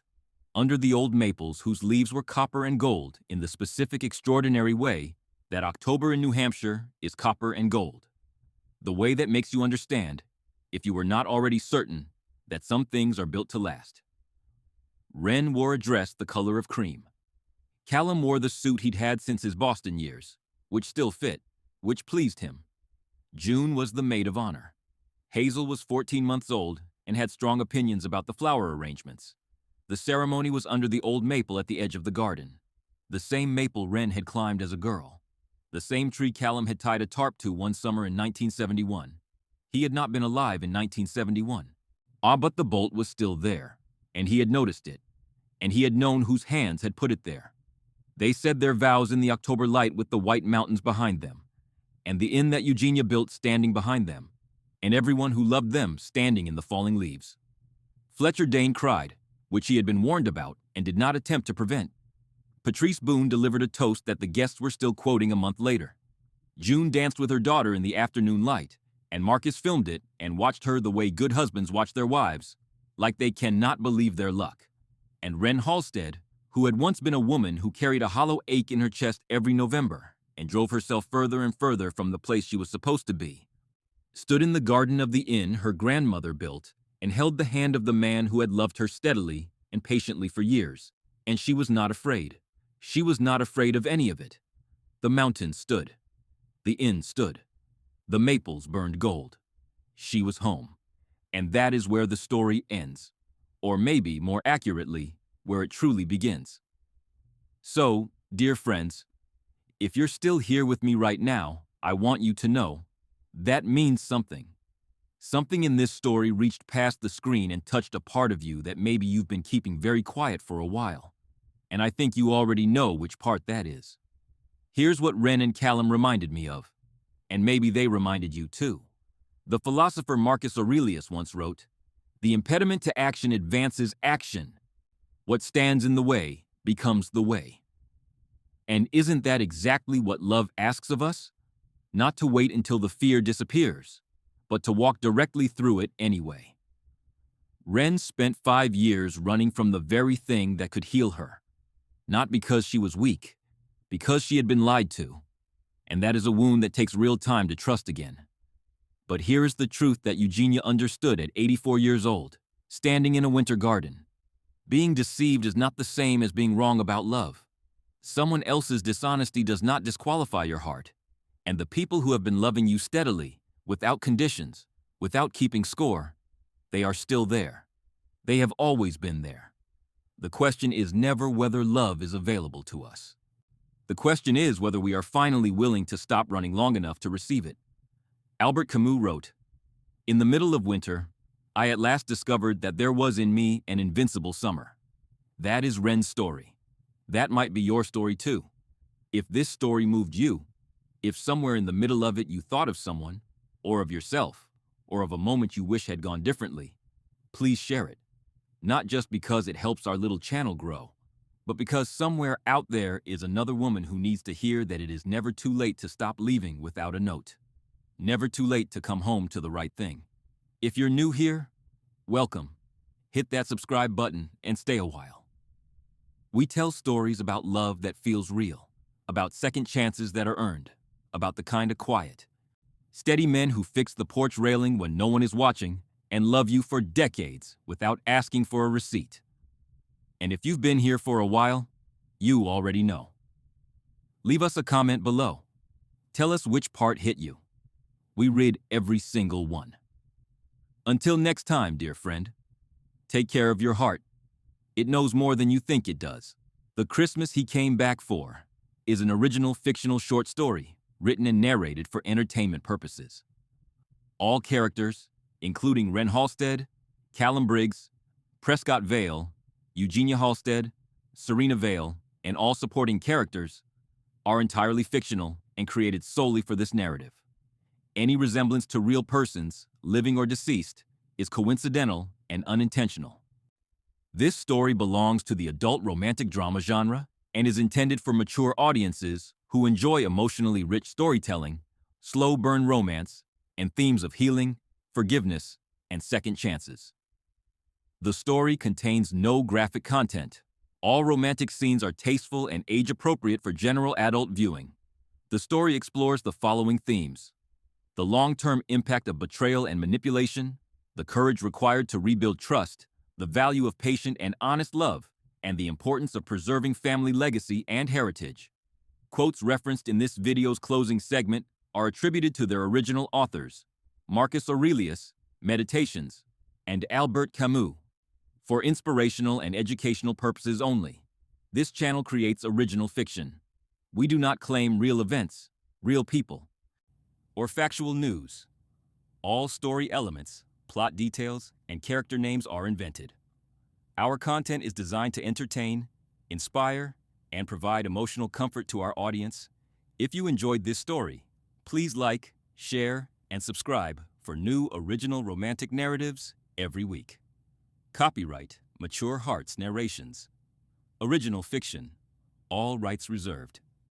[SPEAKER 1] under the old maples whose leaves were copper and gold in the specific extraordinary way that October in New Hampshire is copper and gold. The way that makes you understand, if you were not already certain, that some things are built to last. Wren wore a dress the color of cream. Callum wore the suit he'd had since his Boston years, which still fit, which pleased him. June was the maid of honor. Hazel was 14 months old and had strong opinions about the flower arrangements. The ceremony was under the old maple at the edge of the garden, the same maple Wren had climbed as a girl, the same tree Callum had tied a tarp to one summer in 1971. He had not been alive in 1971. But the bolt was still there, and he had noticed it, and he had known whose hands had put it there. They said their vows in the October light with the white mountains behind them, and the inn that Eugenia built standing behind them, and everyone who loved them standing in the falling leaves. Fletcher Dane cried, which he had been warned about and did not attempt to prevent. Patrice Boone delivered a toast that the guests were still quoting a month later. June danced with her daughter in the afternoon light, and Marcus filmed it and watched her the way good husbands watch their wives, like they cannot believe their luck. And Wren Halstead, who had once been a woman who carried a hollow ache in her chest every November and drove herself further and further from the place she was supposed to be, stood in the garden of the inn her grandmother built and held the hand of the man who had loved her steadily and patiently for years, and she was not afraid. She was not afraid of any of it. The mountains stood. The inn stood. The maples burned gold. She was home. And that is where the story ends, or maybe, more accurately, where it truly begins. So, dear friends, if you're still here with me right now, I want you to know that means something. Something in this story reached past the screen and touched a part of you that maybe you've been keeping very quiet for a while. And I think you already know which part that is. Here's what Wren and Callum reminded me of, and maybe they reminded you too. The philosopher Marcus Aurelius once wrote, "The impediment to action advances action. What stands in the way becomes the way." And isn't that exactly what love asks of us? Not to wait until the fear disappears, but to walk directly through it anyway. Wren spent 5 years running from the very thing that could heal her. Not because she was weak, because she had been lied to. And that is a wound that takes real time to trust again. But here is the truth that Eugenia understood at 84 years old, standing in a winter garden. Being deceived is not the same as being wrong about love. Someone else's dishonesty does not disqualify your heart. And the people who have been loving you steadily, without conditions, without keeping score, they are still there. They have always been there. The question is never whether love is available to us. The question is whether we are finally willing to stop running long enough to receive it. Albert Camus wrote, "In the middle of winter, I at last discovered that there was in me an invincible summer." That is Wren's story. That might be your story too. If this story moved you, if somewhere in the middle of it you thought of someone, or of yourself, or of a moment you wish had gone differently, please share it. Not just because it helps our little channel grow, but because somewhere out there is another woman who needs to hear that it is never too late to stop leaving without a note. Never too late to come home to the right thing. If you're new here, welcome. Hit that subscribe button and stay a while. We tell stories about love that feels real, about second chances that are earned, about the kind of quiet, steady men who fix the porch railing when no one is watching and love you for decades without asking for a receipt. And if you've been here for a while, you already know. Leave us a comment below. Tell us which part hit you. We read every single one. Until next time, dear friend, take care of your heart. It knows more than you think it does. The Christmas He Came Back For is an original fictional short story written and narrated for entertainment purposes. All characters, including Wren Halstead, Callum Briggs, Prescott Vale, Eugenia Halstead, Serena Vale, and all supporting characters, are entirely fictional and created solely for this narrative. Any resemblance to real persons, living or deceased, is coincidental and unintentional. This story belongs to the adult romantic drama genre and is intended for mature audiences who enjoy emotionally rich storytelling, slow burn romance, and themes of healing, forgiveness, and second chances. The story contains no graphic content. All romantic scenes are tasteful and age-appropriate for general adult viewing. The story explores the following themes: the long-term impact of betrayal and manipulation, the courage required to rebuild trust, the value of patient and honest love, and the importance of preserving family legacy and heritage. Quotes referenced in this video's closing segment are attributed to their original authors, Marcus Aurelius, Meditations, and Albert Camus. For inspirational and educational purposes only, this channel creates original fiction. We do not claim real events, real people, or factual news. All story elements, plot details, and character names are invented. Our content is designed to entertain, inspire, and provide emotional comfort to our audience. If you enjoyed this story, please like, share, and subscribe for new original romantic narratives every week. Copyright Mature Hearts Narrations. Original fiction. All rights reserved.